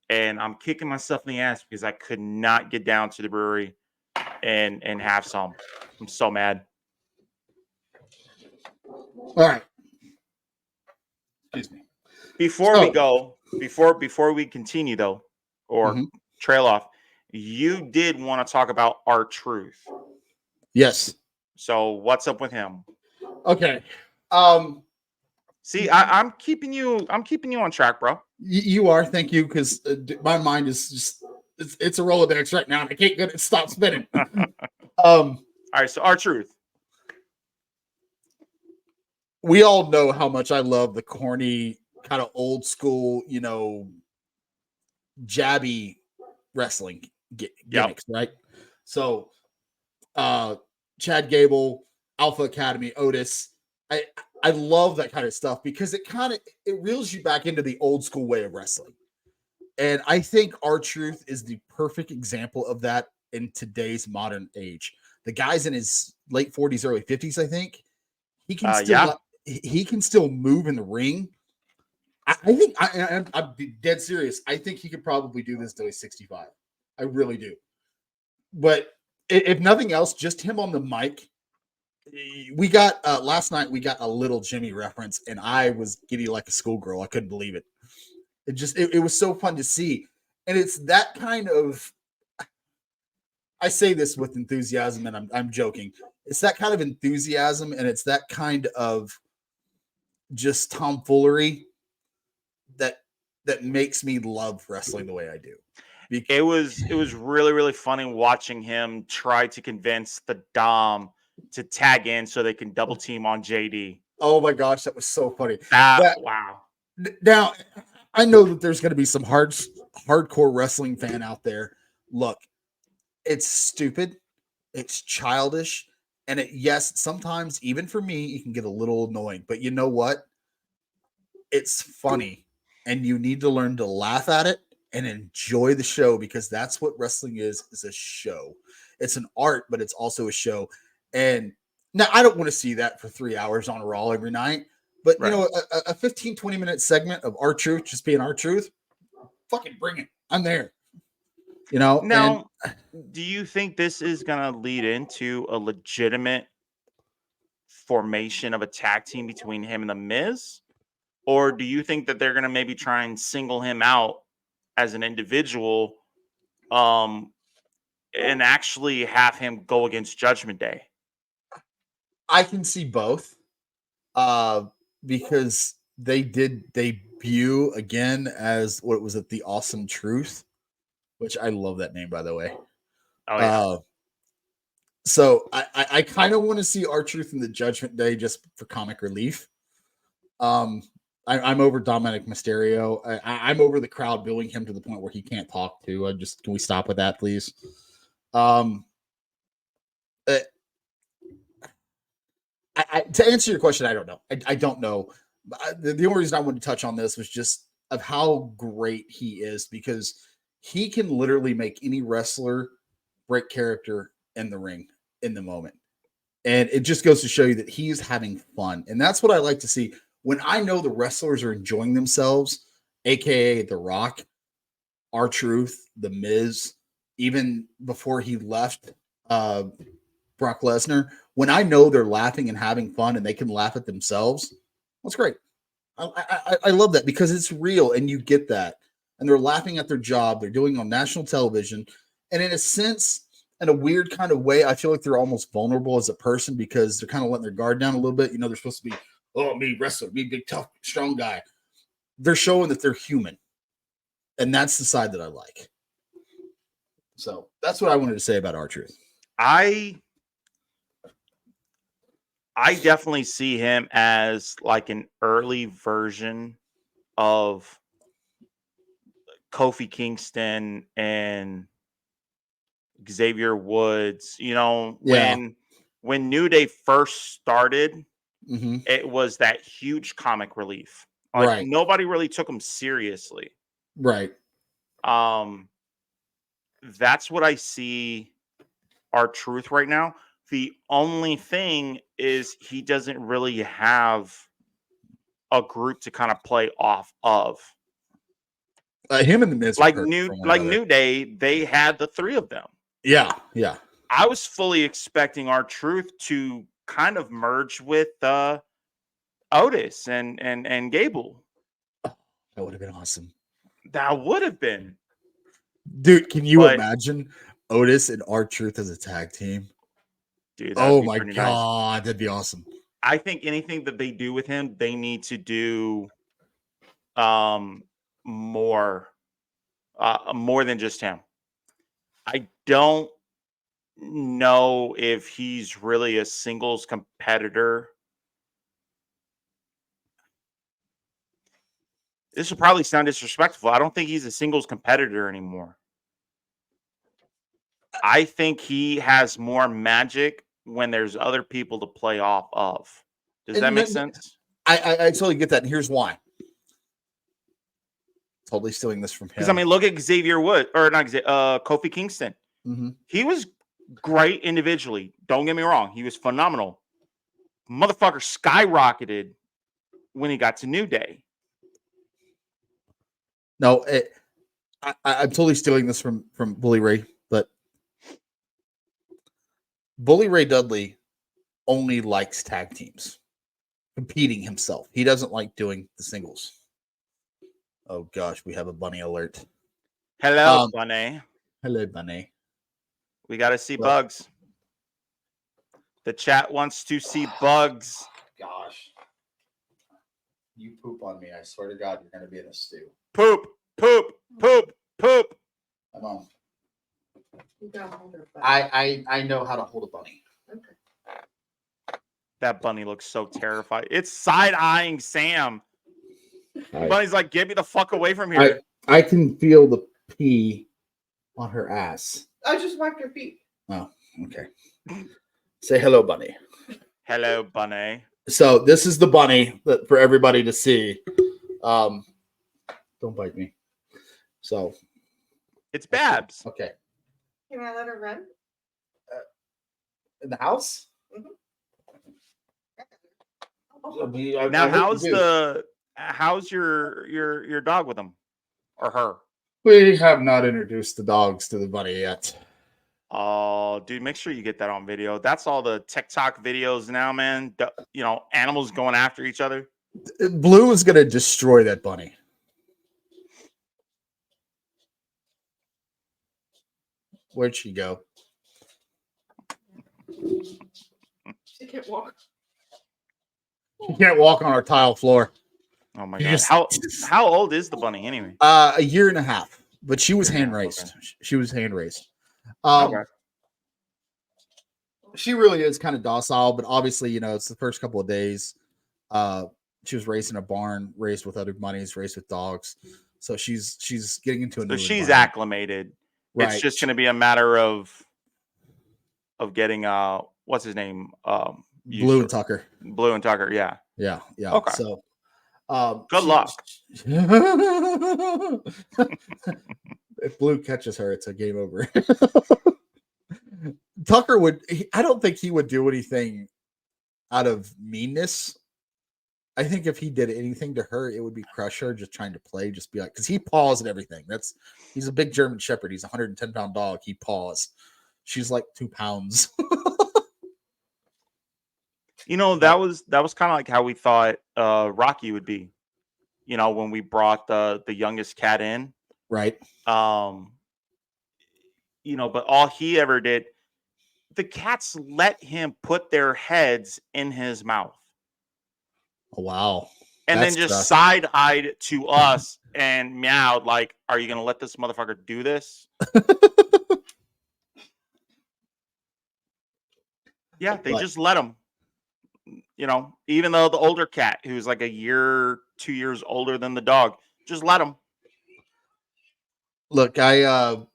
And I'm kicking myself in the ass because I could not get down to the brewery and have some. I'm so mad. All right. Excuse me. Before we continue though, or trail off, you did want to talk about R-Truth. Yes. So what's up with him? Okay. See, I'm keeping you on track, bro. You are. Thank you, because my mind is just it's a Rolodex right now, and I can't get it stop spinning. All right, so R-Truth. We all know how much I love the corny, kind of old school, jabby wrestling gimmicks, right? So, Chad Gable, Alpha Academy, Otis. I love that kind of stuff because it reels you back into the old school way of wrestling. And I think R-Truth is the perfect example of that in today's modern age. The guy's in his late 40s, early 50s, I think. He can still move in the ring. I think I'm dead serious. I think he could probably do this till he's 65. I really do. But if nothing else, just him on the mic. We got last night. We got a little Jimmy reference, and I was giddy like a schoolgirl. I couldn't believe it. It was so fun to see, and it's that kind of. I say this with enthusiasm, and I'm joking. It's that kind of enthusiasm, and it's that kind of just tomfoolery that makes me love wrestling the way I do. It was really, really funny watching him try to convince the Dom to tag in so they can double team on JD. Oh my gosh, that was so funny. Wow. Now, I know that there's going to be some hardcore wrestling fan out there. Look, it's stupid, it's childish, and yes, sometimes even for me, it can get a little annoying. But you know what? It's funny, and you need to learn to laugh at it and enjoy the show, because that's what wrestling is a show. It's an art, but it's also a show. And now I don't want to see that for 3 hours on a Raw every night, but right. A 15-20 minute segment of R-Truth just being R-Truth, fucking bring it. I'm there. Now, do you think this is going to lead into a legitimate formation of a tag team between him and The Miz? Or do you think that they're going to maybe try and single him out as an individual and actually have him go against Judgment Day? I can see both because they did debut again as, what was it, The Awesome Truth, which I love that name, by the way. Oh, yeah. So I kind of want to see R-Truth in the Judgment Day just for comic relief. I'm over Dominic Mysterio. I'm over the crowd booing him to the point where he can't talk to. Can we stop with that, please? To answer your question, I don't know. I don't know. The only reason I wanted to touch on this was just of how great he is, because he can literally make any wrestler break character in the ring in the moment. And it just goes to show you that he's having fun. And that's what I like to see. When I know the wrestlers are enjoying themselves, aka The Rock, R-Truth, The Miz, even before he left Brock Lesnar, when I know they're laughing and having fun and they can laugh at themselves, that's great. I love that because it's real and you get that. And they're laughing at their job. They're doing it on national television. And in a sense, in a weird kind of way, I feel like they're almost vulnerable as a person because they're kind of letting their guard down a little bit. You know, they're supposed to be, oh, me wrestler, me big, tough, strong guy. They're showing that they're human. And that's the side that I like. So that's what I wanted to say about R-Truth. I definitely see him as like an early version of Kofi Kingston and Xavier Woods. You know, when New Day first started, it was that huge comic relief. Like nobody really took him seriously. Right. That's what I see R-Truth right now. The only thing is he doesn't really have a group to kind of play off of. Him and the Miz, like New Day, they had the three of them. Yeah. I was fully expecting R-Truth to kind of merge with Otis and Gable. That would have been awesome. That would have been. Dude, can you imagine Otis and R-Truth as a tag team? Dude, oh my God, nice. That'd be awesome. I think anything that they do with him, they need to do more than just him. I don't know if he's really a singles competitor. This will probably sound disrespectful. I don't think he's a singles competitor anymore. I think he has more magic when there's other people to play off of. Does that make sense? I totally get that. And here's why. Totally stealing this from him. Because, I mean, look at Xavier Wood, or not Kofi Kingston. He was great individually. Don't get me wrong. He was phenomenal. Motherfucker skyrocketed when he got to New Day. No, I'm totally stealing this from Bully Ray, but Bully Ray Dudley only likes tag teams, competing himself. He doesn't like doing the singles. Oh gosh, we have a bunny alert. Hello, bunny. Hello, bunny. We got to see Bugs. The chat wants to see Bugs. Gosh. You poop on me. I swear to God, you're going to be in a stew. Poop, poop, poop, poop. Come on. I know how to hold a bunny. Okay. That bunny looks so terrified. It's side-eyeing Sam. Bunny's like, get me the fuck away from here. I can feel the pee on her ass. I just wiped her feet. Oh, okay. Say hello, bunny. Hello, bunny. So this is the bunny that for everybody to see. Don't bite me. So it's Babs. Okay. Can I let her run? In the house? Now, how's your dog with him or her? We have not introduced the dogs to the bunny yet. Oh, dude, make sure you get that on video. That's all the TikTok videos now, man. You know, animals going after each other. Blue is going to destroy that bunny. Where'd she go? She can't walk. She can't walk on our tile floor. Oh my God. How old is the bunny anyway? A year and a half, but she was hand raised. Okay. She was hand raised. Okay. She really is kind of docile, but obviously, you know, it's the first couple of days. She was raised in a barn, raised with other bunnies, raised with dogs. So she's getting into a new she's acclimated. Right. It's just going to be a matter of getting what's his name? Blue and Tucker. Blue and Tucker, yeah. Yeah. Okay. So good luck. If Blue catches her, it's a game over. Tucker I don't think he would do anything out of meanness. I think if he did anything to her, it would be crush her, just trying to play, just be like, because he paws and everything. He's a big German Shepherd. He's a 110-pound dog. He paws. She's like 2 pounds. You know, that was kind of like how we thought Rocky would be. You know, when we brought the youngest cat in. Right. You know, but all he ever did, the cats let him put their heads in his mouth Oh, wow. and then That's just trust. side-eyed to us and meowed like, "Are you gonna let this motherfucker do this?" Yeah, they But just let him. You know, even though the older cat, who's like a year, 2 years older than the dog, just let him. look, I'm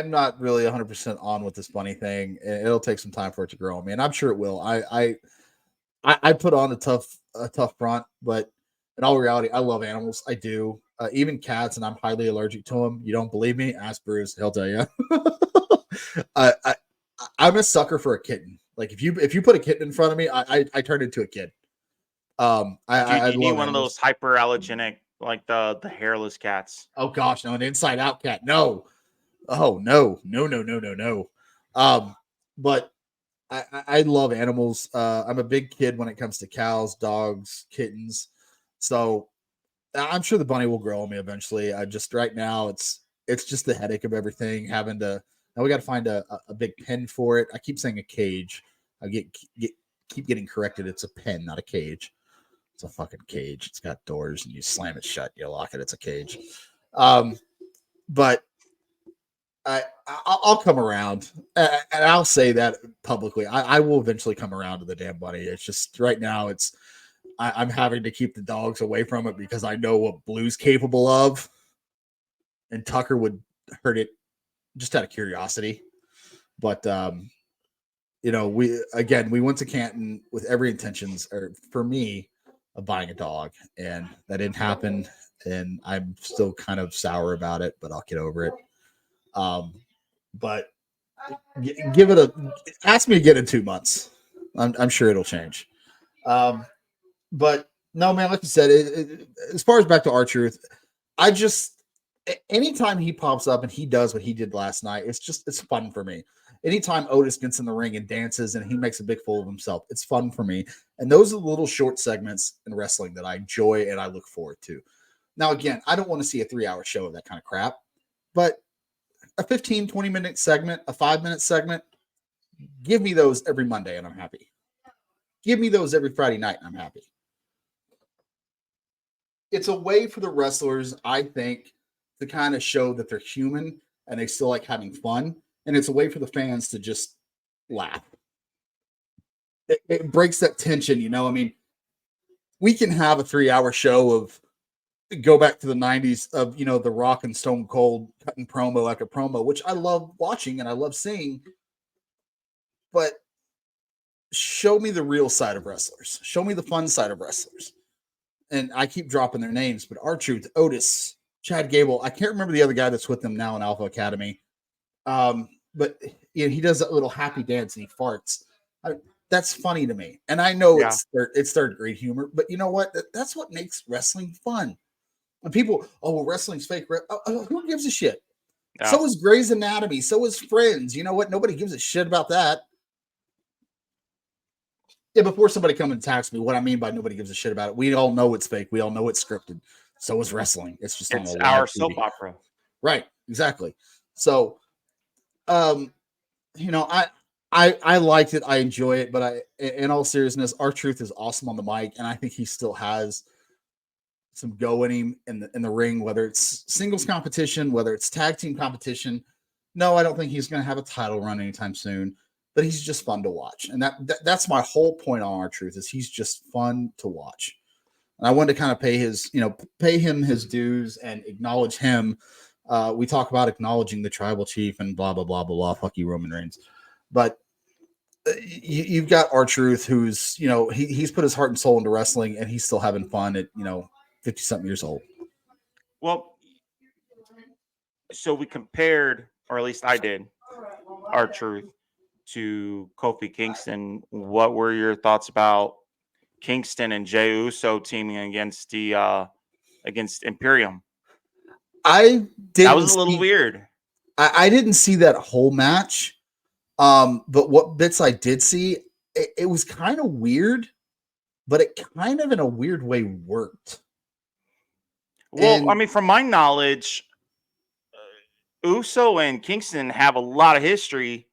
not really 100% on with this bunny thing. It'll take some time for it to grow on me, and I'm sure it will. I put on a tough front, but in all reality, I love animals. I do, even cats, and I'm highly allergic to them. You don't believe me? Ask Bruce; he'll tell you. I, I I'm a sucker for a kitten. Like if you put a kitten in front of me, I turn into a kid. Dude, I you need love one of animals. those hyperallergenic, like the hairless cats. Oh gosh, no, an inside out cat. No. Oh no, no, no, no, no, no. But I love animals. I'm a big kid when it comes to cows, dogs, kittens. So I'm sure the bunny will grow on me eventually. I just right now it's just the headache of everything. Having to now we got to find a big pen for it. I keep saying a cage. I keep getting corrected. It's a pen, not a cage. It's a fucking cage. It's got doors and you slam it shut, you lock it. It's a cage. But I'll come around, and I'll say that publicly. I will eventually come around to the damn bunny. It's just right now, I'm having to keep the dogs away from it because I know what Blue's capable of, and Tucker would hurt it just out of curiosity. But we went to Canton with every intentions, or for me, of buying a dog, and that didn't happen, and I'm still kind of sour about it, but I'll get over it. But give it ask me again in 2 months. I'm sure it'll change. But no, man, like you said, as far as back to R-Truth, I just anytime he pops up and he does what he did last night, it's fun for me. Anytime Otis gets in the ring and dances and he makes a big fool of himself, it's fun for me. And those are the little short segments in wrestling that I enjoy and I look forward to. Now, again, I don't want to see a 3-hour show of that kind of crap, but a 15, 20-minute segment, a 5-minute segment, give me those every Monday and I'm happy. Give me those every Friday night and I'm happy. It's a way for the wrestlers, I think, to kind of show that they're human and they still like having fun. And it's a way for the fans to just laugh. It breaks that tension, you know. I mean, we can have a 3-hour show of go back to the 90s of, The Rock and Stone Cold cutting promo after promo, which I love watching and I love seeing. But show me the real side of wrestlers. Show me the fun side of wrestlers. And I keep dropping their names, but R-Truth, Otis, Chad Gable. I can't remember the other guy that's with them now in Alpha Academy. But he does that little happy dance and he farts. That's funny to me. And I know it's third grade humor, but you know what? That's what makes wrestling fun. And people, well, wrestling's fake. Who gives a shit? Yeah. So is Grey's Anatomy. So is Friends. You know what? Nobody gives a shit about that. Yeah, before somebody come and attacks me, what I mean by nobody gives a shit about it, we all know it's fake. We all know it's scripted. So is wrestling. It's just it's our soap opera. Right. Exactly. So, I liked it. I enjoy it, but in all seriousness, R-Truth is awesome on the mic, and I think he still has some go in him in the ring, whether it's singles competition, whether it's tag team competition. No, I don't think he's going to have a title run anytime soon, but he's just fun to watch. And that's my whole point on R-Truth is he's just fun to watch. And I wanted to kind of pay him his dues and acknowledge him. We talk about acknowledging the tribal chief and blah, blah, blah, blah, blah. Fuck you, Roman Reigns. But you've got R-Truth, who's, he's put his heart and soul into wrestling and he's still having fun at, 50-something years old. Well, so we compared, or at least I did, R-Truth to Kofi Kingston. What were your thoughts about Kingston and Jey Uso teaming against against Imperium? That was a little weird. I didn't see that whole match, but what bits I did see, it was kind of weird, but it kind of in a weird way worked. Well, And I mean, from my knowledge, Uso and Kingston have a lot of history.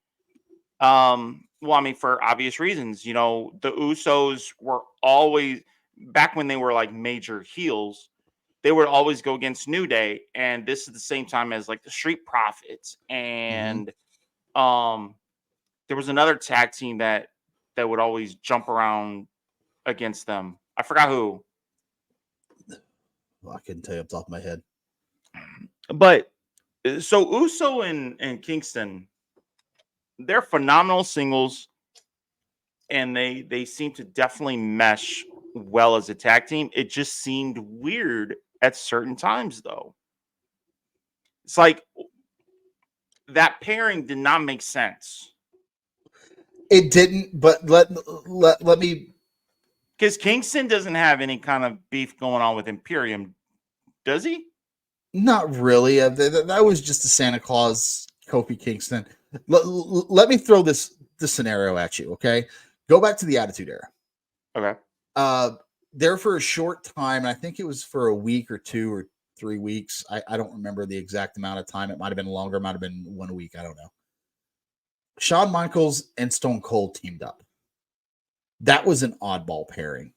Well, I mean, for obvious reasons, you know, the Usos were always back when they were like major heels. They would always go against New Day, and this is the same time as like the Street Profits, and um, there was another tag team that would always jump around against them. I forgot who, I couldn't tell you off the top of my head. but so Uso and Kingston, they're phenomenal singles, and they seem to definitely mesh well as a tag team. It just seemed weird at certain times, though. It's like that pairing did not make sense. It didn't, but let me. Because Kingston doesn't have any kind of beef going on with Imperium, does he? Not really. That was just a Santa Claus Kofi Kingston. Let me throw this scenario at you, okay? Go back to the Attitude Era. Okay. There for a short time, and I think it was for a week or 2 or 3 weeks. I don't remember the exact amount of time. It might have been longer, might have been 1 week. I don't know. Shawn Michaels and Stone Cold teamed up. That was an oddball pairing.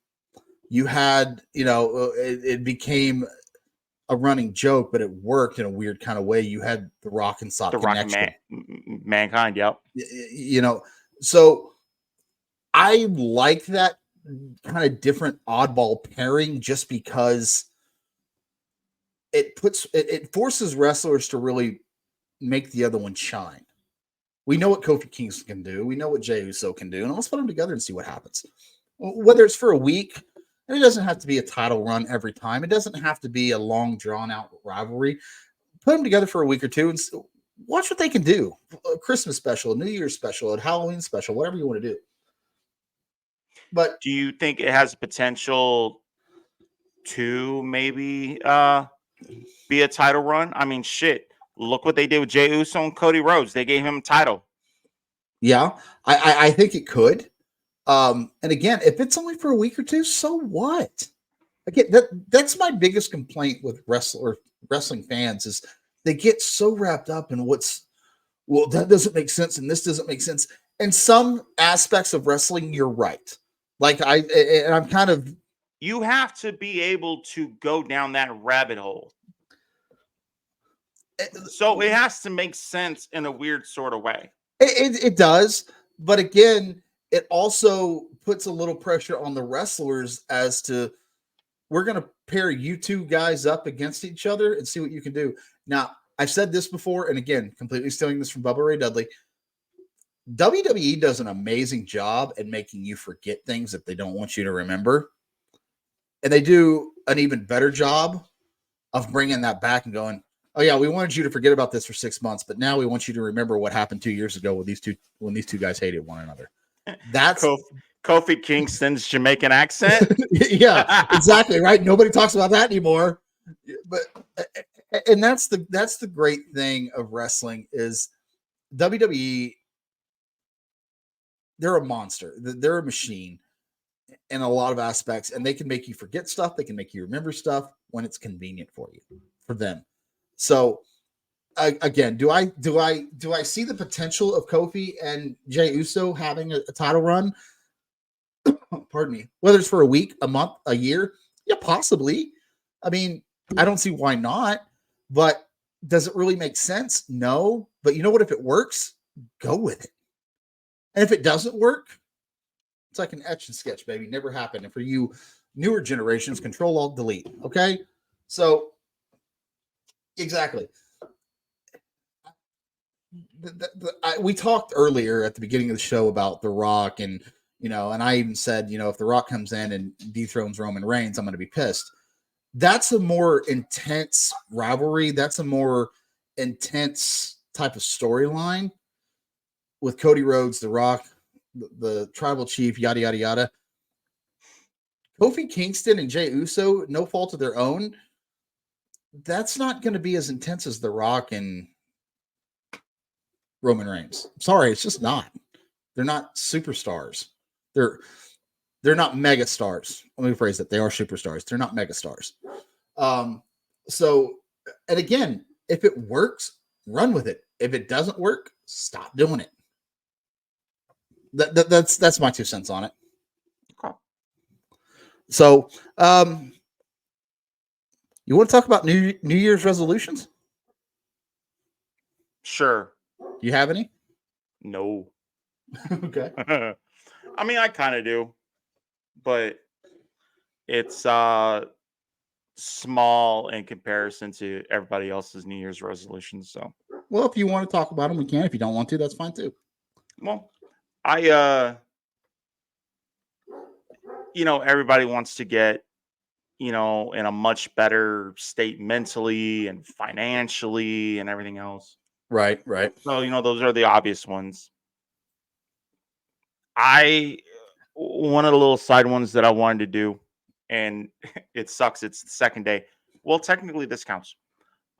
You had, it became a running joke, but it worked in a weird kind of way. You had the Rock and Sock connection. Mankind, yep. So I like that kind of different oddball pairing just because it forces wrestlers to really make the other one shine. We know what Kofi Kingston can do. We know what Jey Uso can do. And let's put them together and see what happens. Whether it's for a week, and it doesn't have to be a title run every time. It doesn't have to be a long, drawn-out rivalry. Put them together for a week or two and watch what they can do. A Christmas special, a New Year's special, a Halloween special, whatever you want to do. But do you think it has potential to maybe be a title run? I mean, shit. Look what they did with Jey Uso and Cody Rhodes. They gave him a title. Yeah, I think it could. And again, if it's only for a week or two, so what? Again, that's my biggest complaint with wrestling fans is they get so wrapped up in that doesn't make sense and this doesn't make sense. In some aspects of wrestling, you're right. Like I'm kind of. You have to be able to go down that rabbit hole. So it has to make sense in a weird sort of way. It does, but again, it also puts a little pressure on the wrestlers as to we're going to pair you two guys up against each other and see what you can do. Now, I've said this before, and again, completely stealing this from Bubba Ray Dudley. WWE does an amazing job at making you forget things that they don't want you to remember. And they do an even better job of bringing that back and going, oh yeah, we wanted you to forget about this for 6 months, but now we want you to remember what happened 2 years ago when these two guys hated one another. That's Kofi Kingston's Jamaican accent. Yeah, exactly. Right. Nobody talks about that anymore. But and that's the great thing of wrestling is WWE. They're a monster. They're a machine in a lot of aspects, and they can make you forget stuff. They can make you remember stuff when it's convenient for them. So again, do I see the potential of Kofi and Jey Uso having a title run? Pardon me. Whether it's for a week, a month, a year, yeah, possibly. I mean, I don't see why not. But does it really make sense? No. But you know what? If it works, go with it. And if it doesn't work, it's like an etch and sketch, baby. Never happened. And for you newer generations, Control Alt Delete. Okay. So exactly. We talked earlier at the beginning of the show about The Rock, and and I even said, if The Rock comes in and dethrones Roman Reigns, I'm going to be pissed. That's a more intense rivalry. That's a more intense type of storyline with Cody Rhodes, The Rock, the Tribal Chief, yada yada yada. Kofi Kingston and Jey Uso, no fault of their own. That's not going to be as intense as The Rock and Roman Reigns. Sorry, it's just not. They're not superstars. they're not mega stars. Let me phrase it. They are superstars. They're not mega stars. So, and again, if it works, run with it. If it doesn't work, stop doing it. That's my 2 cents on it. Okay. So, you want to talk about New Year's resolutions? Sure. Do you have any? No. Okay. I mean, I kind of do, but it's small in comparison to everybody else's New Year's resolutions. So, Well, if you want to talk about them, we can. If you don't want to, that's fine too. well, everybody wants to get, in a much better state mentally and financially and everything else. Right. Right. So, those are the obvious ones. One of the little side ones that I wanted to do, and it sucks, it's the second day. Well, technically this counts.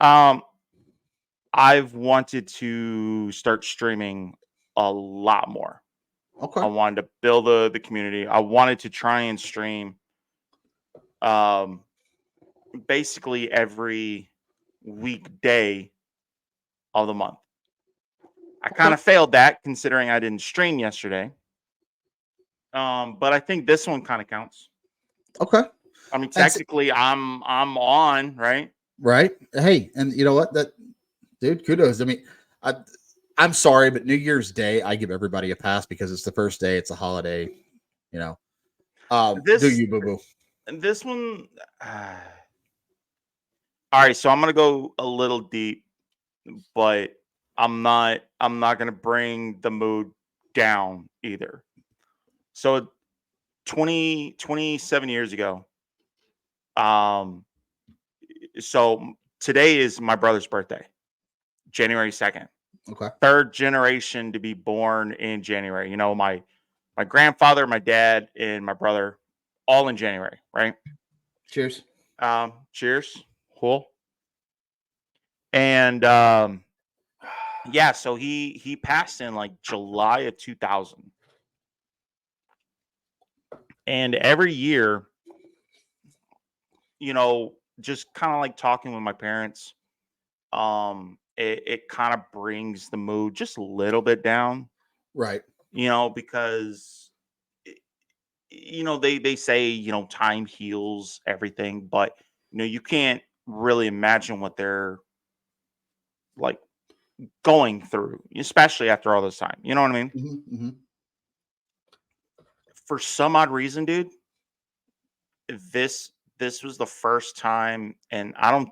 I've wanted to start streaming a lot more. Okay. I wanted to build the community. I wanted to try and stream basically every weekday of the month. I kind of failed that considering I didn't stream yesterday. But I think this one kind of counts. Okay. I mean, technically I'm on, right? Right. Hey, and you know what? Dude, kudos. I mean, I'm sorry, but New Year's Day, I give everybody a pass because it's the first day, it's a holiday, do you, boo-boo? This one, all right, so I'm gonna go a little deep, but I'm not gonna bring the mood down either. So 27 years ago, so today is my brother's birthday, January 2nd. Okay. Third generation to be born in January. My grandfather, my dad, and my brother, all in January, right? Cheers. Cheers. Cool. And yeah, so he passed in like July of 2000. And every year, just kind of like talking with my parents, it kind of brings the mood just a little bit down. Right. Because they say, time heals everything, but you can't really imagine what they're like going through, especially after all this time. You know what I mean? Mm-hmm, mm-hmm. For some odd reason, dude, this was the first time, and I don't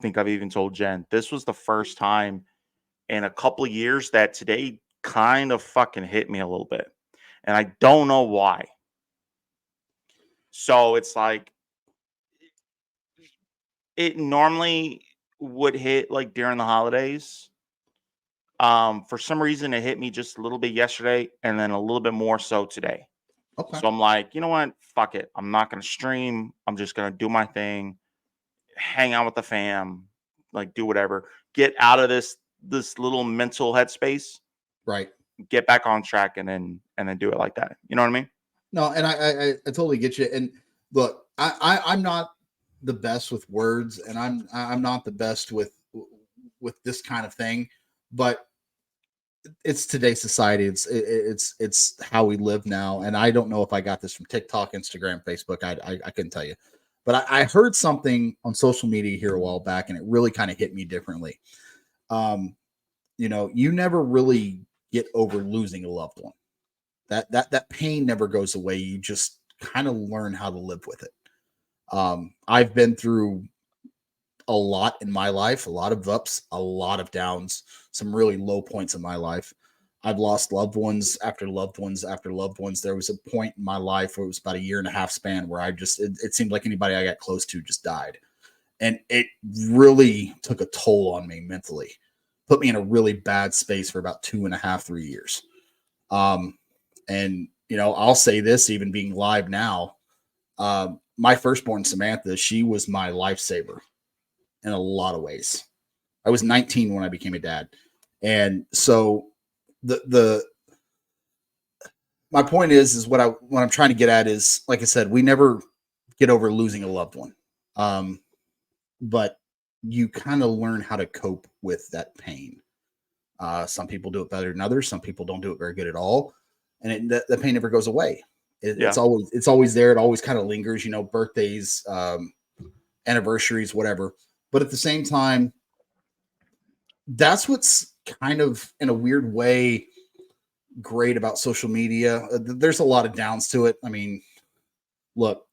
think I've even told Jen, this was the first time in a couple of years that today kind of fucking hit me a little bit. And I don't know why. So it's like, it normally would hit like during the holidays. For some reason, it hit me just a little bit yesterday and then a little bit more so today. Okay. So I'm like, you know what? Fuck it. I'm not going to stream. I'm just going to do my thing, hang out with the fam, like do whatever, get out of this little mental headspace, Right. get back on track and then do it like that. You know what I mean? No, and I totally get you. And look, I'm not the best with words, and I'm not the best with this kind of thing, but it's today's society. It's how we live now. And I don't know if I got this from TikTok, Instagram, Facebook. I couldn't tell you, but I heard something on social media here a while back, and it really kind of hit me differently. You never really get over losing a loved one. That pain never goes away. You just kind of learn how to live with it. I've been through a lot in my life, a lot of ups, a lot of downs, some really low points in my life. I've lost loved ones after loved ones after loved ones. There was a point in my life where it was about a 1.5 year span where it seemed like anybody I got close to just died. And it really took a toll on me mentally, put me in a really bad space for about 2.5, 3 years. And I'll say this, even being live now, my firstborn Samantha, she was my lifesaver in a lot of ways. I was 19 when I became a dad. And so the my point is what I'm trying to get at is, like I said, we never get over losing a loved one. But you kind of learn how to cope with that pain. Some people do it better than others. Some people don't do it very good at all. And the pain never goes away. It's always there. It always kind of lingers, birthdays, anniversaries, whatever. But at the same time, that's what's kind of in a weird way great about social media. There's a lot of downs to it. I mean, look,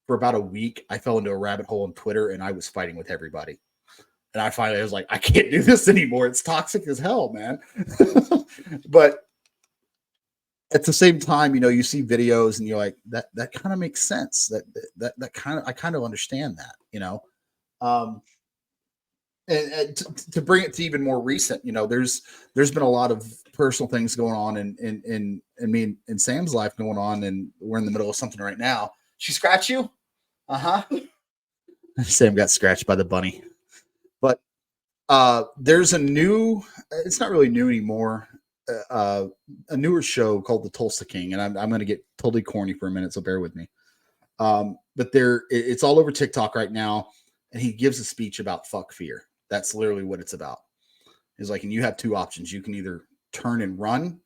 for about a week, I fell into a rabbit hole on Twitter and I was fighting with everybody. And I was like, I can't do this anymore. It's toxic as hell, man. But at the same time, you see videos and you're like, that kind of makes sense. I kind of understand that, and to bring it to even more recent, there's been a lot of personal things going on in me and Sam's life going on, and we're in the middle of something right now. She scratched you? Sam got scratched by the bunny. But there's it's not really new anymore, a newer show called The Tulsa King, and I'm going to get totally corny for a minute, so bear with me. But it's all over TikTok right now, and he gives a speech about fuck fear. That's literally what it's about. It's like, and you have two options. You can either turn and run,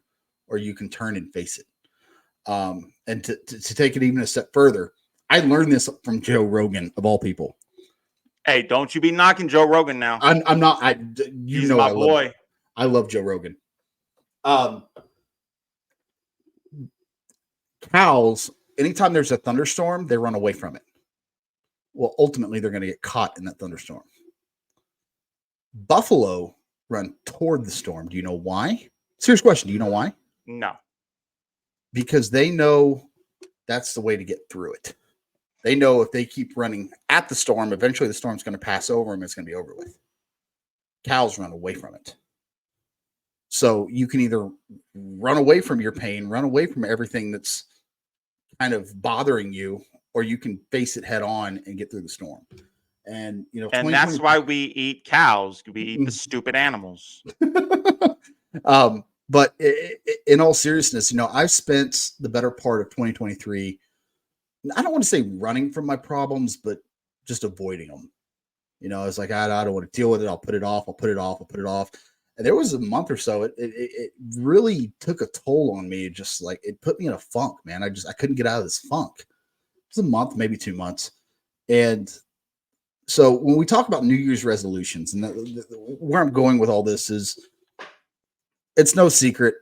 or you can turn and face it. And to take it even a step further, I learned this from Joe Rogan, of all people. Hey, don't you be knocking Joe Rogan now. I'm not. He's my boy. I love Joe Rogan. Cows, anytime there's a thunderstorm, they run away from it. Well, ultimately, they're going to get caught in that thunderstorm. Buffalo run toward the storm. Do you know why? Serious question. Do you know why? No. Because they know that's the way to get through it. They know if they keep running at the storm, eventually the storm's going to pass over them. It's going to be over with. Cows run away from it. So you can either run away from your pain, run away from everything that's kind of bothering you, or you can face it head on and get through the storm. And and that's why we eat cows. We eat the stupid animals. But in all seriousness, I've spent the better part of 2023. I don't want to say running from my problems, but just avoiding them. It's like, I don't want to deal with it. I'll put it off. And there was a month or so, it really took a toll on me. Just like, it put me in a funk, man. I couldn't get out of this funk. It was a month, maybe 2 months. And so when we talk about New Year's resolutions, and where I'm going with all this is, it's no secret.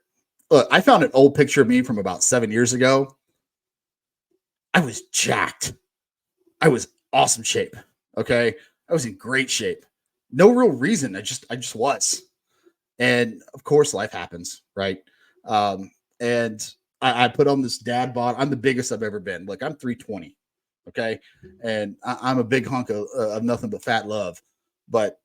Look, I found an old picture of me from about 7 years ago. I was jacked. I was awesome shape. Okay. I was in great shape. No real reason. I just was. And of course, life happens, right? And I put on this dad bod. I'm the biggest I've ever been. Like, I'm 320. Okay. And I'm a big hunk of nothing but fat love. But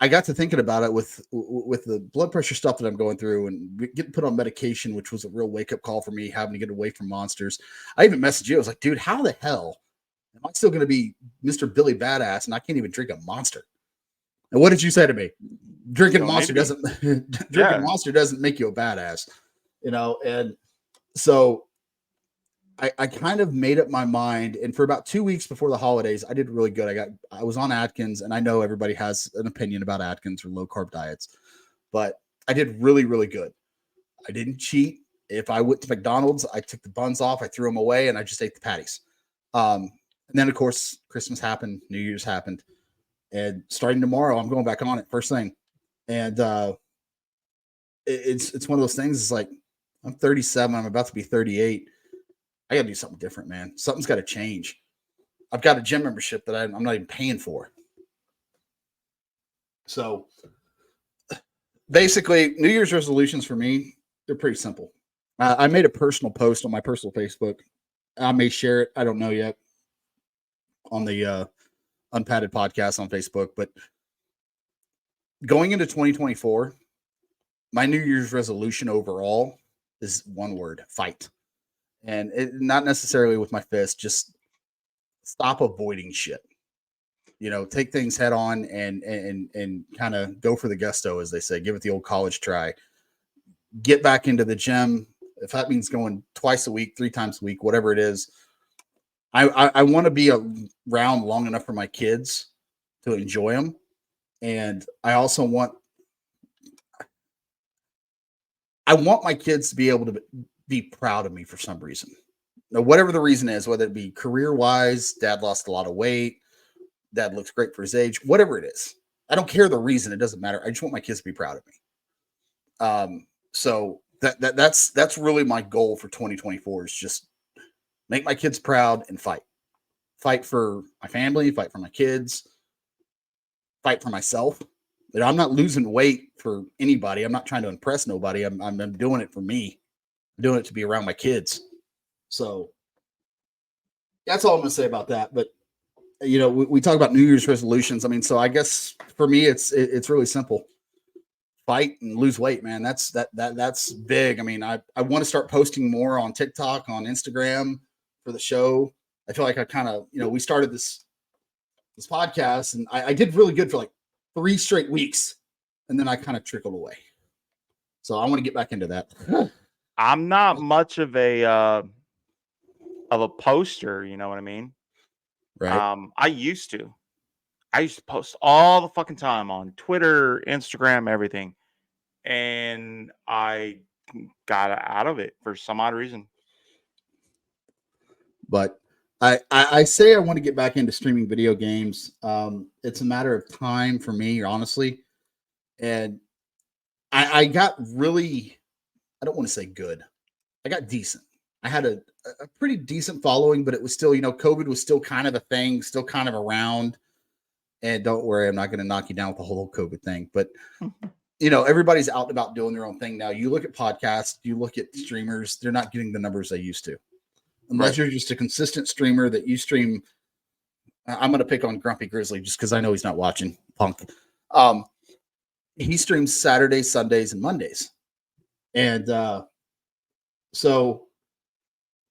I got to thinking about it with the blood pressure stuff that I'm going through and getting put on medication, which was a real wake up call for me, having to get away from monsters. I even messaged you. I was like, dude, how the hell am I still going to be Mr. Billy Badass and I can't even drink a Monster? And what did you say to me? Drinking Monster doesn't Monster doesn't make you a badass, And so I kind of made up my mind, and for about 2 weeks before the holidays, I did really good. I was on Atkins, and I know everybody has an opinion about Atkins or low carb diets, but I did really, really good. I didn't cheat. If I went to McDonald's, I took the buns off, I threw them away, and I just ate the patties. And then of course, Christmas happened, New Year's happened, and starting tomorrow, I'm going back on it first thing. And it's one of those things. It's like, I'm 37. I'm about to be 38. I got to do something different, man. Something's got to change. I've got a gym membership that I'm not even paying for. So basically, New Year's resolutions for me, they're pretty simple. I made a personal post on my personal Facebook. I may share it. I don't know yet on the Unpadded podcast on Facebook. But going into 2024, my New Year's resolution overall is one word: fight. And not necessarily with my fist, just stop avoiding shit. Take things head on and kind of go for the gusto, as they say. Give it the old college try. Get back into the gym. If that means going twice a week, 3 times a week, whatever it is, I want to be around long enough for my kids to enjoy them. And I also want my kids to be able to be proud of me for some reason. Now, whatever the reason is, whether it be career-wise, dad lost a lot of weight, dad looks great for his age, whatever it is. I don't care the reason. It doesn't matter. I just want my kids to be proud of me. So that's really my goal for 2024 is just make my kids proud and fight for my family, fight for my kids, fight for myself. I'm not losing weight for anybody. I'm not trying to impress nobody. I'm doing it for me. I'm doing it to be around my kids. So that's all I'm going to say about that. But we talk about New Year's resolutions. I mean, so I guess for me, it's really simple. Fight and lose weight, man. That's big. I mean, I want to start posting more on TikTok, on Instagram for the show. I feel like I kind of, we started this podcast and I did really good for like 3 straight weeks. And then I kind of trickled away. So I want to get back into that. I'm not much of a poster, you know what I mean? Right. I used to post all the fucking time on Twitter, Instagram, everything. And I got out of it for some odd reason. But I say I want to get back into streaming video games. It's a matter of time for me, honestly. And I got really, I don't want to say good. I got decent. I had a pretty decent following, but it was still, COVID was still kind of a thing, still kind of around. And don't worry, I'm not going to knock you down with the whole COVID thing. But, everybody's out and about doing their own thing now. You look at podcasts, you look at streamers, they're not getting the numbers they used to. Unless you're just a consistent streamer that you stream. I'm going to pick on Grumpy Grizzly just because I know he's not watching. Punk. He streams Saturdays, Sundays, and Mondays. And so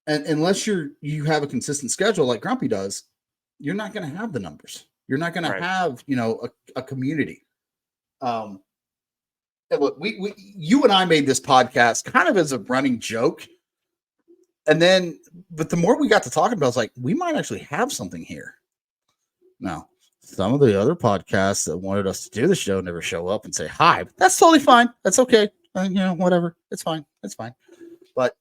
unless you have a consistent schedule like Grumpy does, you're not going to have the numbers. You're not going to have, a community. And look, you and I made this podcast kind of as a running joke. And then, but the more we got to talking about, I was like, we might actually have something here. Now, some of the other podcasts that wanted us to do the show never show up and say hi. But that's totally fine. That's okay. Whatever. It's fine. It's fine. But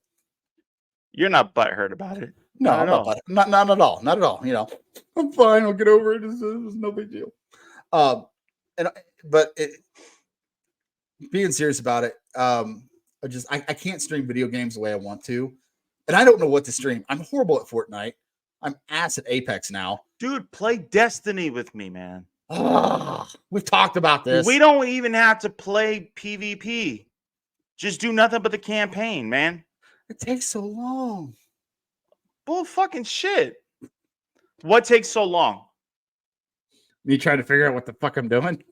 you're not butthurt about it. No, I'm not butthurt. Not at all. Not at all. I'm fine. I'll get over it. It's no big deal. Being serious about it, I can't stream video games the way I want to. And I don't know what to stream. I'm horrible at Fortnite. I'm ass at Apex now. Dude, play Destiny with me, man. We've talked about this. We don't even have to play PvP. Just do nothing but the campaign, man. It takes so long. Bull fucking shit. What takes so long? Me trying to figure out what the fuck I'm doing?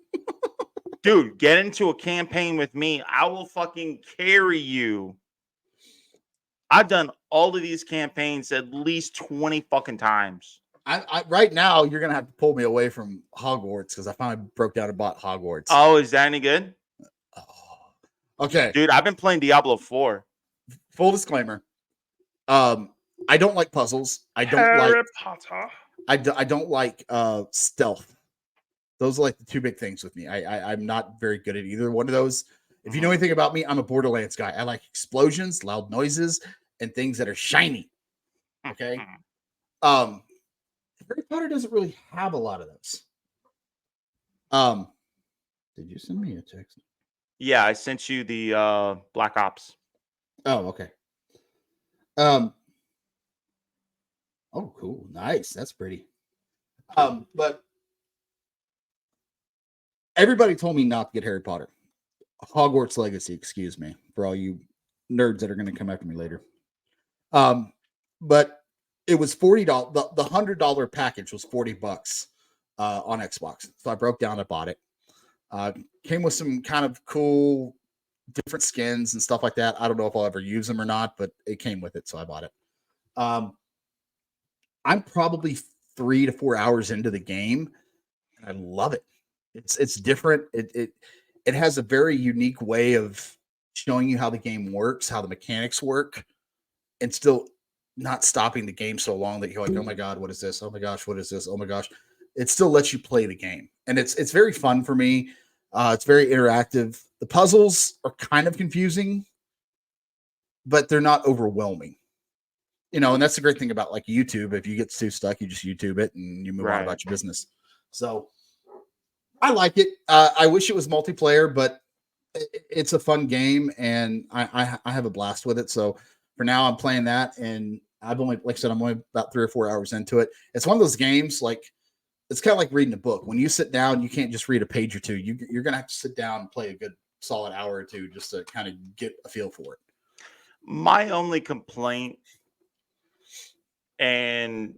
Dude, get into a campaign with me. I will fucking carry you. I've done all of these campaigns at least 20 fucking times. I right now, you're going to have to pull me away from Hogwarts because I finally broke down and bought Hogwarts. Oh, is that any good? Oh. Okay. Dude, I've been playing Diablo 4. Full disclaimer. I don't like puzzles. I don't Harry Potter. I don't like stealth. Those are like the 2 big things with me. I'm not very good at either one of those. If you know anything about me, I'm a Borderlands guy. I like explosions, loud noises, and things that are shiny. Okay. Harry Potter doesn't really have a lot of those. Did you send me a text? Yeah, I sent you the Black Ops. Oh, okay. Oh, cool. Nice. That's pretty. But everybody told me not to get Harry Potter. Hogwarts Legacy, excuse me, for all you nerds that are going to come after me later. But it was $40. The $100 package was $40 on Xbox. So I broke down and bought it. Came with some kind of cool different skins and stuff like that. I don't know if I'll ever use them or not, but it came with it, so I bought it. I'm probably 3 to 4 hours into the game, and I love it. It's different. It has a very unique way of showing you how the game works, how the mechanics work, and still not stopping the game so long that you're like, oh my God, what is this? Oh my gosh, what is this? Oh my gosh. It still lets you play the game. And it's very fun for me. It's very interactive. The puzzles are kind of confusing, but they're not overwhelming. You know, and that's the great thing about like YouTube. If you get too stuck, you just YouTube it and you move on about your business. So I like it. I wish it was multiplayer, but it's a fun game and I have a blast with it. So for now I'm playing that and I've only, like I said, I'm only about 3 or 4 hours into it. It's one of those games, like it's kind of like reading a book. When you sit down, you can't just read a page or two. You're going to have to sit down and play a good solid hour or two just to kind of get a feel for it. My only complaint, and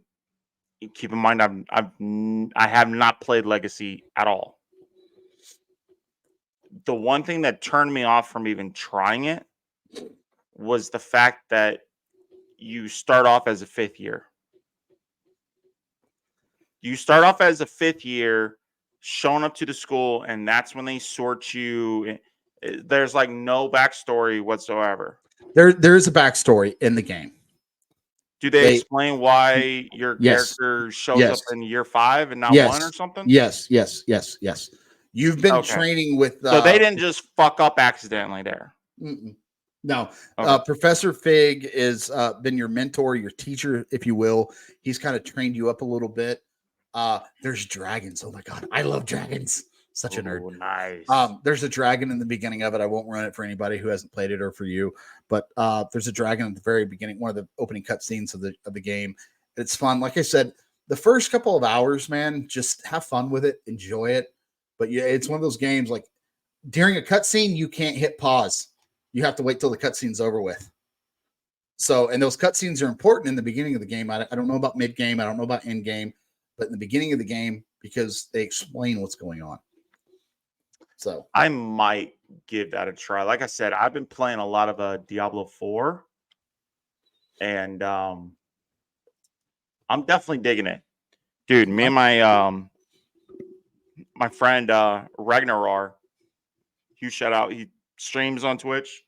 keep in mind, I have not played Legacy at all. The one thing that turned me off from even trying it was the fact that you start off as a 5th year. You start off as a 5th year, showing up to the school, and that's when they sort you. There's like no backstory whatsoever. There is a backstory in the game. Do they explain why your character shows up in year 5 and not 1 or something? Yes. You've been training with. So they didn't just fuck up accidentally there. No. Professor Fig has been your mentor, your teacher, if you will. He's kind of trained you up a little bit. There's dragons. Oh my God. I love dragons. Such a nerd. Nice. There's a dragon in the beginning of it. I won't run it for anybody who hasn't played it or for you, but there's a dragon at the very beginning, one of the opening cutscenes of the game. It's fun. Like I said, the first couple of hours, man, just have fun with it, enjoy it. But yeah, it's one of those games like during a cutscene, you can't hit pause. You have to wait till the cutscene's over with. So, and those cutscenes are important in the beginning of the game. I don't know about mid game. I don't know about end game, but in the beginning of the game, because they explain what's going on. So I might give that a try. Like I said, I've been playing a lot of Diablo 4, and I'm definitely digging it, dude. Me and my my friend Ragnarar, huge shout out. He streams on Twitch.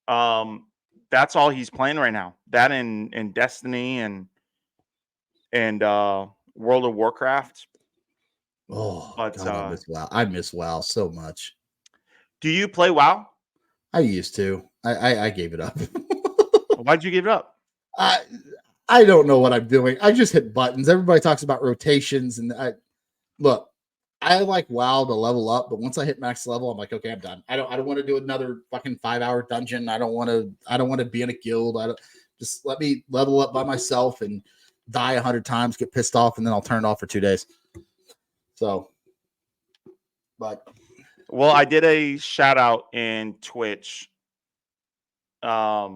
That's all he's playing right now. That and Destiny and World of Warcraft. Oh, but God, I miss WoW. I miss WoW so much. Do you play WoW? I used to. I gave it up. Why'd you give it up? I don't know what I'm doing. I just hit buttons. Everybody talks about rotations, and look. I like WoW to level up, but once I hit max level, I'm like, okay, I'm done. I don't want to do another fucking 5-hour dungeon. I don't want to be in a guild. Just let me level up by myself and die 100 times, get pissed off, and then I'll turn it off for 2 days. So, but I did a shout out in Twitch. That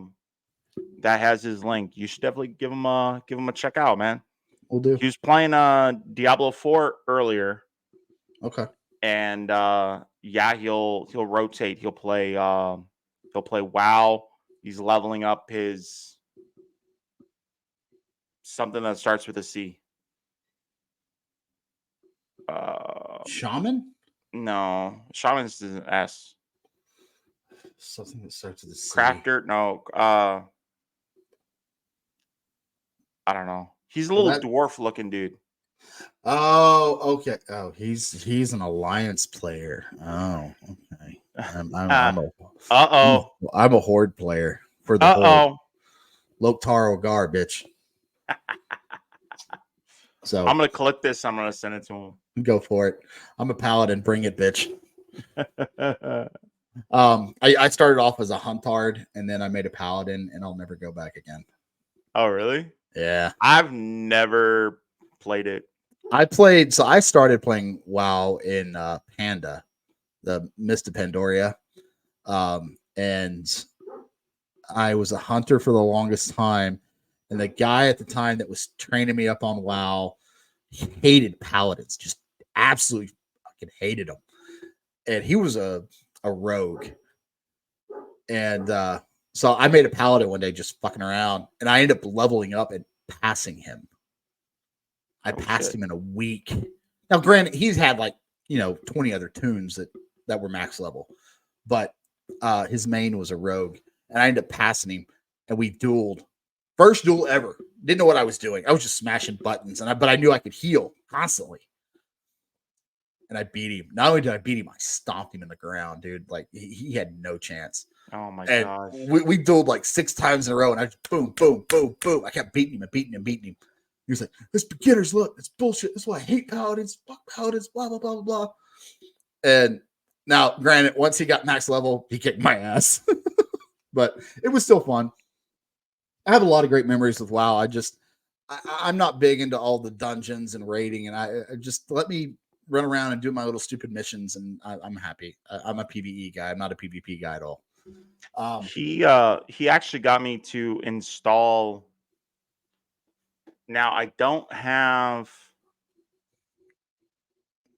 has his link. You should definitely give him a check out, man. We'll do. He was playing Diablo 4 earlier. Okay. And yeah, he'll rotate. He'll play WoW. He's leveling up his something that starts with a C. Shaman? No, Shaman is an S. Something that starts with a C. Crafter? No. I don't know. He's a little dwarf looking dude. Oh, okay. Oh, he's an alliance player. Oh, okay. I'm a horde player for the horde. Loktar Ogar, bitch. So I'm gonna collect this. I'm gonna send it to him. Go for it. I'm a paladin. Bring it, bitch. I started off as a huntard, and then I made a paladin, and I'll never go back again. Oh, really? Yeah. I've never played it. I started playing WoW in Panda, the Mist of Pandaria. And I was a hunter for the longest time. And the guy at the time that was training me up on WoW hated paladins, just absolutely fucking hated them. And he was a rogue. And so I made a paladin one day just fucking around. And I ended up leveling up and passing him. I passed him in a week. Now, granted, he's had 20 other tunes that were max level, but his main was a rogue, and I ended up passing him, and we dueled. First duel ever. Didn't know what I was doing. I was just smashing buttons, but I knew I could heal constantly. And I beat him. Not only did I beat him, I stomped him in the ground, dude. Like he had no chance. Oh my And gosh. we dueled like 6 times in a row, and I just boom, boom, boom, boom. I kept beating him and beating him, beating him. He was like, "This beginner's luck. It's bullshit. That's why I hate paladins. Fuck paladins. Blah blah blah blah blah." And now, granted, once he got max level, he kicked my ass. But it was still fun. I have a lot of great memories with WoW. I'm not big into all the dungeons and raiding, and I just let me run around and do my little stupid missions, and I'm happy. I'm a PvE guy. I'm not a PvP guy at all. He actually got me to install. Now I don't have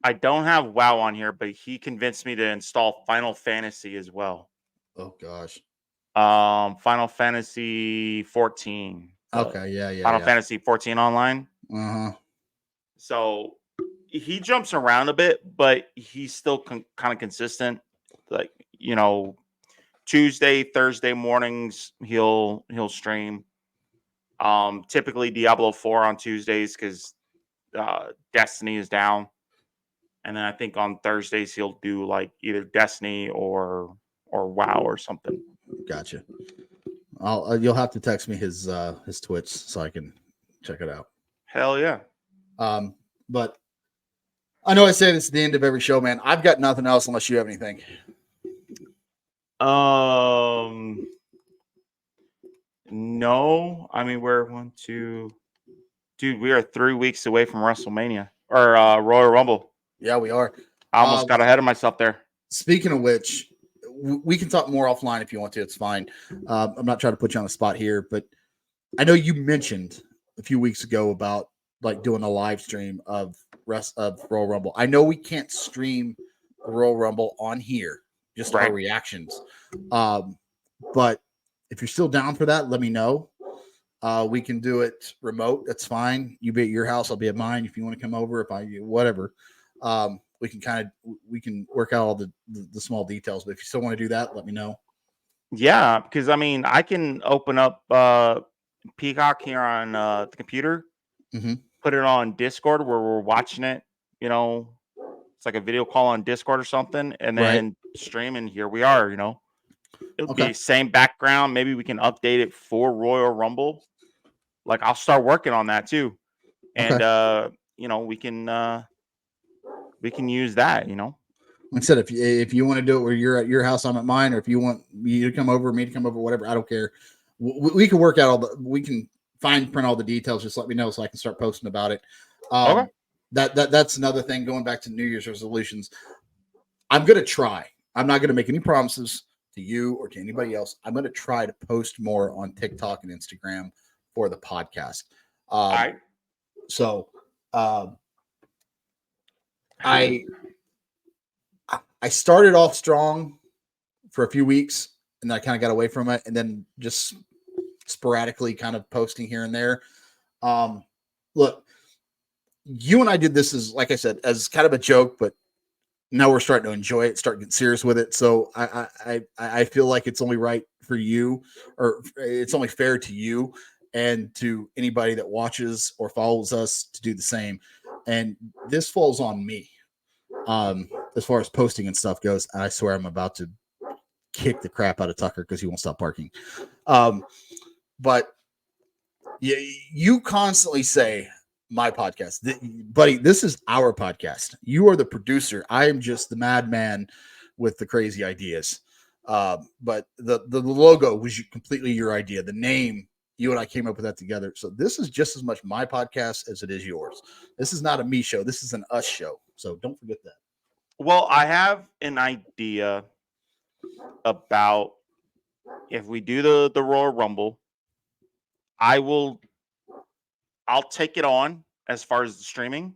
WoW on here, but he convinced me to install Final Fantasy as well. Oh gosh. Final Fantasy 14. Okay, yeah. Final Fantasy 14 online. Uh-huh. So he jumps around a bit, but he's still kind of consistent. Like, Tuesday, Thursday mornings he'll stream. Typically Diablo 4 on Tuesdays because Destiny is down. And then I think on Thursdays he'll do like either Destiny or WoW or something. Gotcha. You'll have to text me his Twitch so I can check it out. Hell yeah. But I know I say this at the end of every show, man. I've got nothing else unless you have anything. No. I mean, we're we are 3 weeks away from WrestleMania or Royal Rumble. Yeah, we are. I almost got ahead of myself there. Speaking of which, we can talk more offline if you want to. It's fine. I'm not trying to put you on the spot here, but I know you mentioned a few weeks ago about like doing a live stream of Royal Rumble. I know we can't stream Royal Rumble on here, just our reactions. But if you're still down for that, let me know. We can do it remote. That's fine. You be at your house, I'll be at mine. If you want to come over, whatever. We can work out all the small details. But if you still want to do that, let me know. Yeah, because I mean, I can open up Peacock here on the computer, put it on Discord where we're watching it. It's like a video call on Discord or something, and then stream. And here we are. It'll be same background. Maybe we can update it for Royal Rumble. Like I'll start working on that too, and we can use that. Like I said, if you want to do it where you're at your house, I'm at mine, or if you want me to come over, whatever, I don't care. We can work out we can print all the details. Just let me know so I can start posting about it. Okay. That's another thing. Going back to New Year's resolutions, I'm gonna try. I'm not gonna make any promises to you or to anybody else. I'm gonna try to post more on TikTok and Instagram for the podcast. All right. So I started off strong for a few weeks, and then I kind of got away from it, and then just sporadically kind of posting here and there. Look, you and I did this as, like I said, as kind of a joke, but now we're starting to enjoy it, start getting serious with it. So I feel like it's only right for you, or it's only fair to you and to anybody that watches or follows us to do the same. And this falls on me. As far as posting and stuff goes, I swear I'm about to kick the crap out of Tucker because he won't stop barking. But you constantly say my podcast, buddy, this is our podcast. You are the producer. I am just the madman with the crazy ideas. But the logo was completely your idea. The name, you and I came up with that together. So this is just as much my podcast as it is yours. This is not a me show. This is an us show. So don't forget that. Well, I have an idea about if we do the Royal Rumble, I'll take it on as far as the streaming.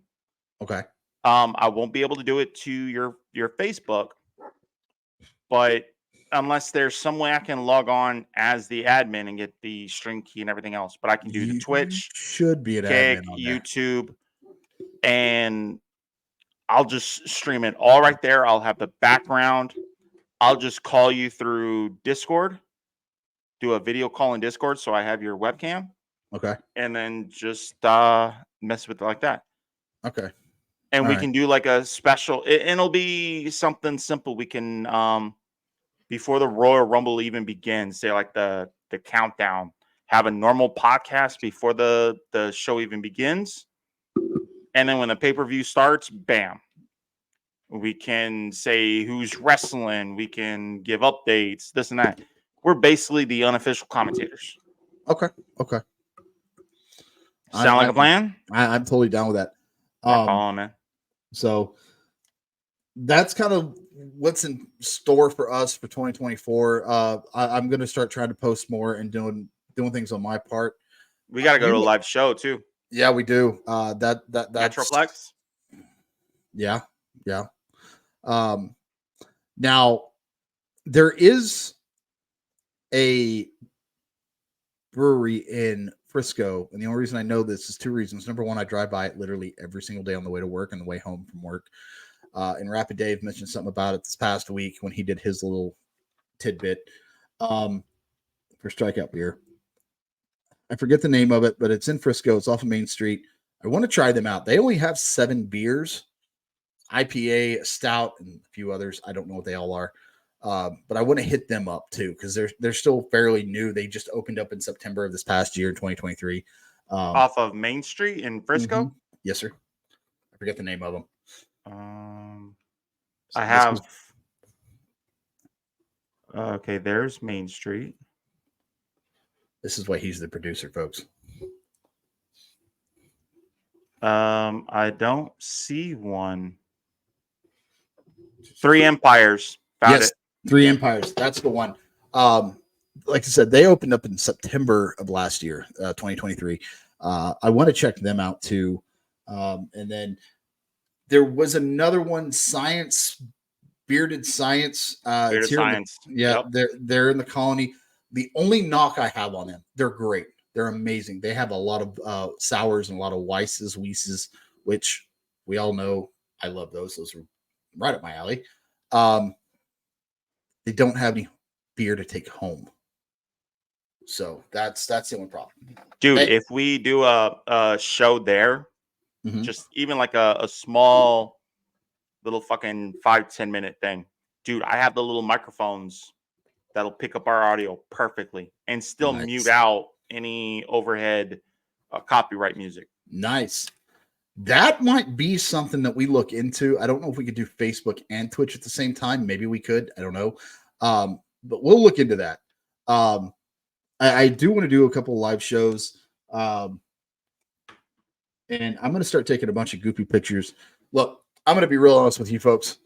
Okay. I won't be able to do it to your Facebook, but unless there's some way I can log on as the admin and get the stream key and everything else, but I can do the Twitch, should be an Kick, admin on YouTube, and I'll just stream it all right there. I'll have the background. I'll just call you through Discord, do a video call in Discord, so I have your webcam, Okay. and then just mess with it like that. Okay. And All we right. can do like a special, and it'll be something simple. We can before the Royal Rumble even begins, say like the countdown, have a normal podcast before the show even begins. And then when the pay-per-view starts, bam. We can say who's wrestling. We can give updates, this and that. We're basically the unofficial commentators. Okay. Okay. Sound like a plan? I'm totally down with that. Rock on, man. So that's kind of what's in store for us for 2024. I'm going to start trying to post more and doing things on my part. We got to go to a live show too. Yeah, we do. That's Metroplex. Yeah. Now there is a brewery in Frisco, and the only reason I know this is two reasons. Number one, I drive by it literally every single day on the way to work and the way home from work. And Rapid Dave mentioned something about it this past week when he did his little tidbit for Strikeout Beer. I forget the name of it, but it's in Frisco. It's off of Main Street. I want to try them out. They only have 7 beers, IPA, Stout, and a few others. I don't know what they all are. But I want to hit them up too because they're still fairly new. They just opened up in September of this past year, 2023. Off of Main Street in Frisco? Mm-hmm. Yes, sir. I forget the name of them. I have. Okay, there's Main Street. This is why he's the producer, folks. I don't see one. 3 Empires. Found it. 3 Empires. That's the one. Like I said, they opened up in September of last year, 2023. I want to check them out too. And then there was another one, Bearded Science. Bearded Science. Yep. They're in the Colony. The only knock I have on them, they're great. They're amazing. They have a lot of sours and a lot of Weisses, which we all know I love those. Those are right up my alley. They don't have any beer to take home. So that's the only problem. Dude, if we do a show there, just even like a small little fucking 5-10 minute thing. Dude, I have the little microphones that'll pick up our audio perfectly and still mute out any overhead copyright music. Nice. That might be something that we look into. I don't know if we could do Facebook and Twitch at the same time. Maybe we could. I don't know. But we'll look into that. I do want to do a couple of live shows. And I'm going to start taking a bunch of goofy pictures. Look, I'm going to be real honest with you folks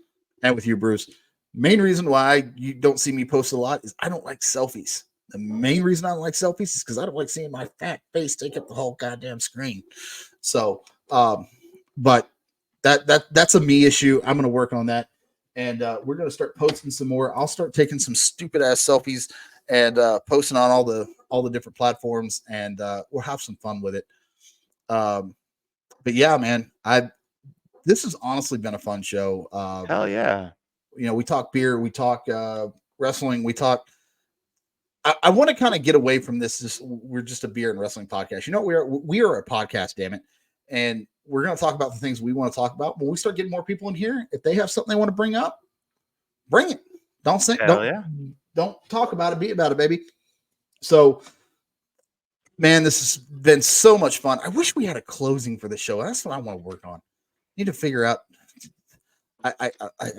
and with you, Bruce. Main reason why you don't see me post a lot is I don't like selfies. The main reason I don't like selfies is because I don't like seeing my fat face take up the whole goddamn screen. So, but that's a me issue. I'm going to work on that. And we're going to start posting some more. I'll start taking some stupid ass selfies and posting on all the different platforms, and we'll have some fun with it. But yeah, man, this has honestly been a fun show. Hell yeah. You know, we talk beer, we talk wrestling, we talk. I want to kind of get away from this. We're just a beer and wrestling podcast. You know, we are a podcast, damn it, and we're going to talk about the things we want to talk about. When we start getting more people in here, if they have something they want to bring up, bring it. Don't say don't talk about it. Be about it, baby. So, man, this has been so much fun. I wish we had a closing for the show. That's what I want to work on. Need to figure out. I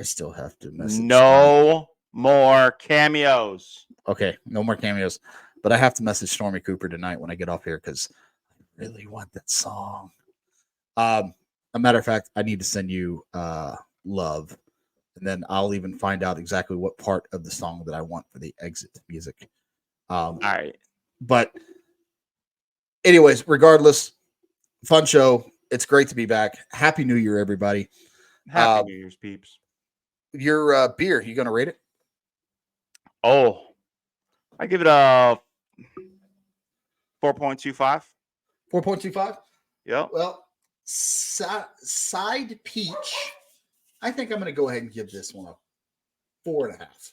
still have to message. No more cameos. Okay, no more cameos. But I have to message Stormy Cooper tonight when I get off here because I really want that song. A matter of fact, I need to send you Love, and then I'll even find out exactly what part of the song that I want for the exit music. All right. But anyways, regardless, fun show. It's great to be back. Happy New Year, everybody. Happy New Year's, peeps. Your beer, you going to rate it? Oh, I give it a 4.25. 4.25? Yep. Well, side peach. I think I'm going to go ahead and give this one a 4.5.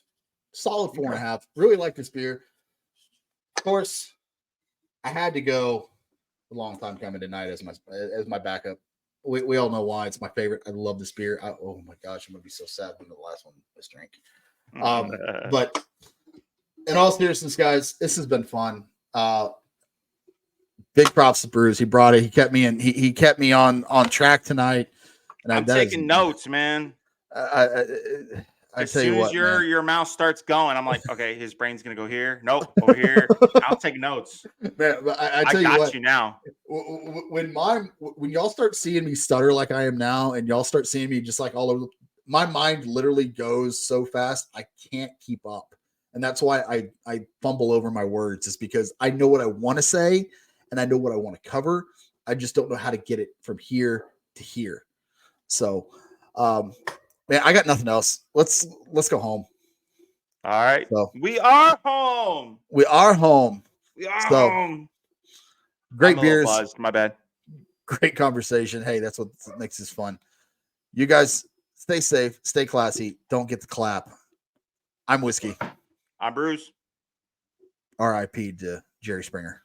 Solid 4.5. Really like this beer. Of course, I had to go a long time coming tonight as my backup. We all know why. It's my favorite. I love this beer. Oh my gosh, I'm gonna be so sad when the last one is drink. But in all seriousness, guys, this has been fun. Big props to Bruce. He brought it. He kept me in. He kept me on track tonight. And I'm taking notes, man. As soon as your mouse starts going, I'm like, okay, his brain's gonna go here. Nope, over here. I'll take notes. Man, but I tell you got what, you now. When y'all start seeing me stutter like I am now, and y'all start seeing me just like all over, my mind literally goes so fast I can't keep up, and that's why I fumble over my words. Is because I know what I want to say and I know what I want to cover. I just don't know how to get it from here to here. So, man, I got nothing else. Let's go home. All right. So, we are home. We are home. Home. Great beers. Buzzed. My bad. Great conversation. Hey, that's what makes this fun. You guys stay safe, stay classy. Don't get the clap. I'm Whiskey. I'm Bruce. R.I.P. to Jerry Springer.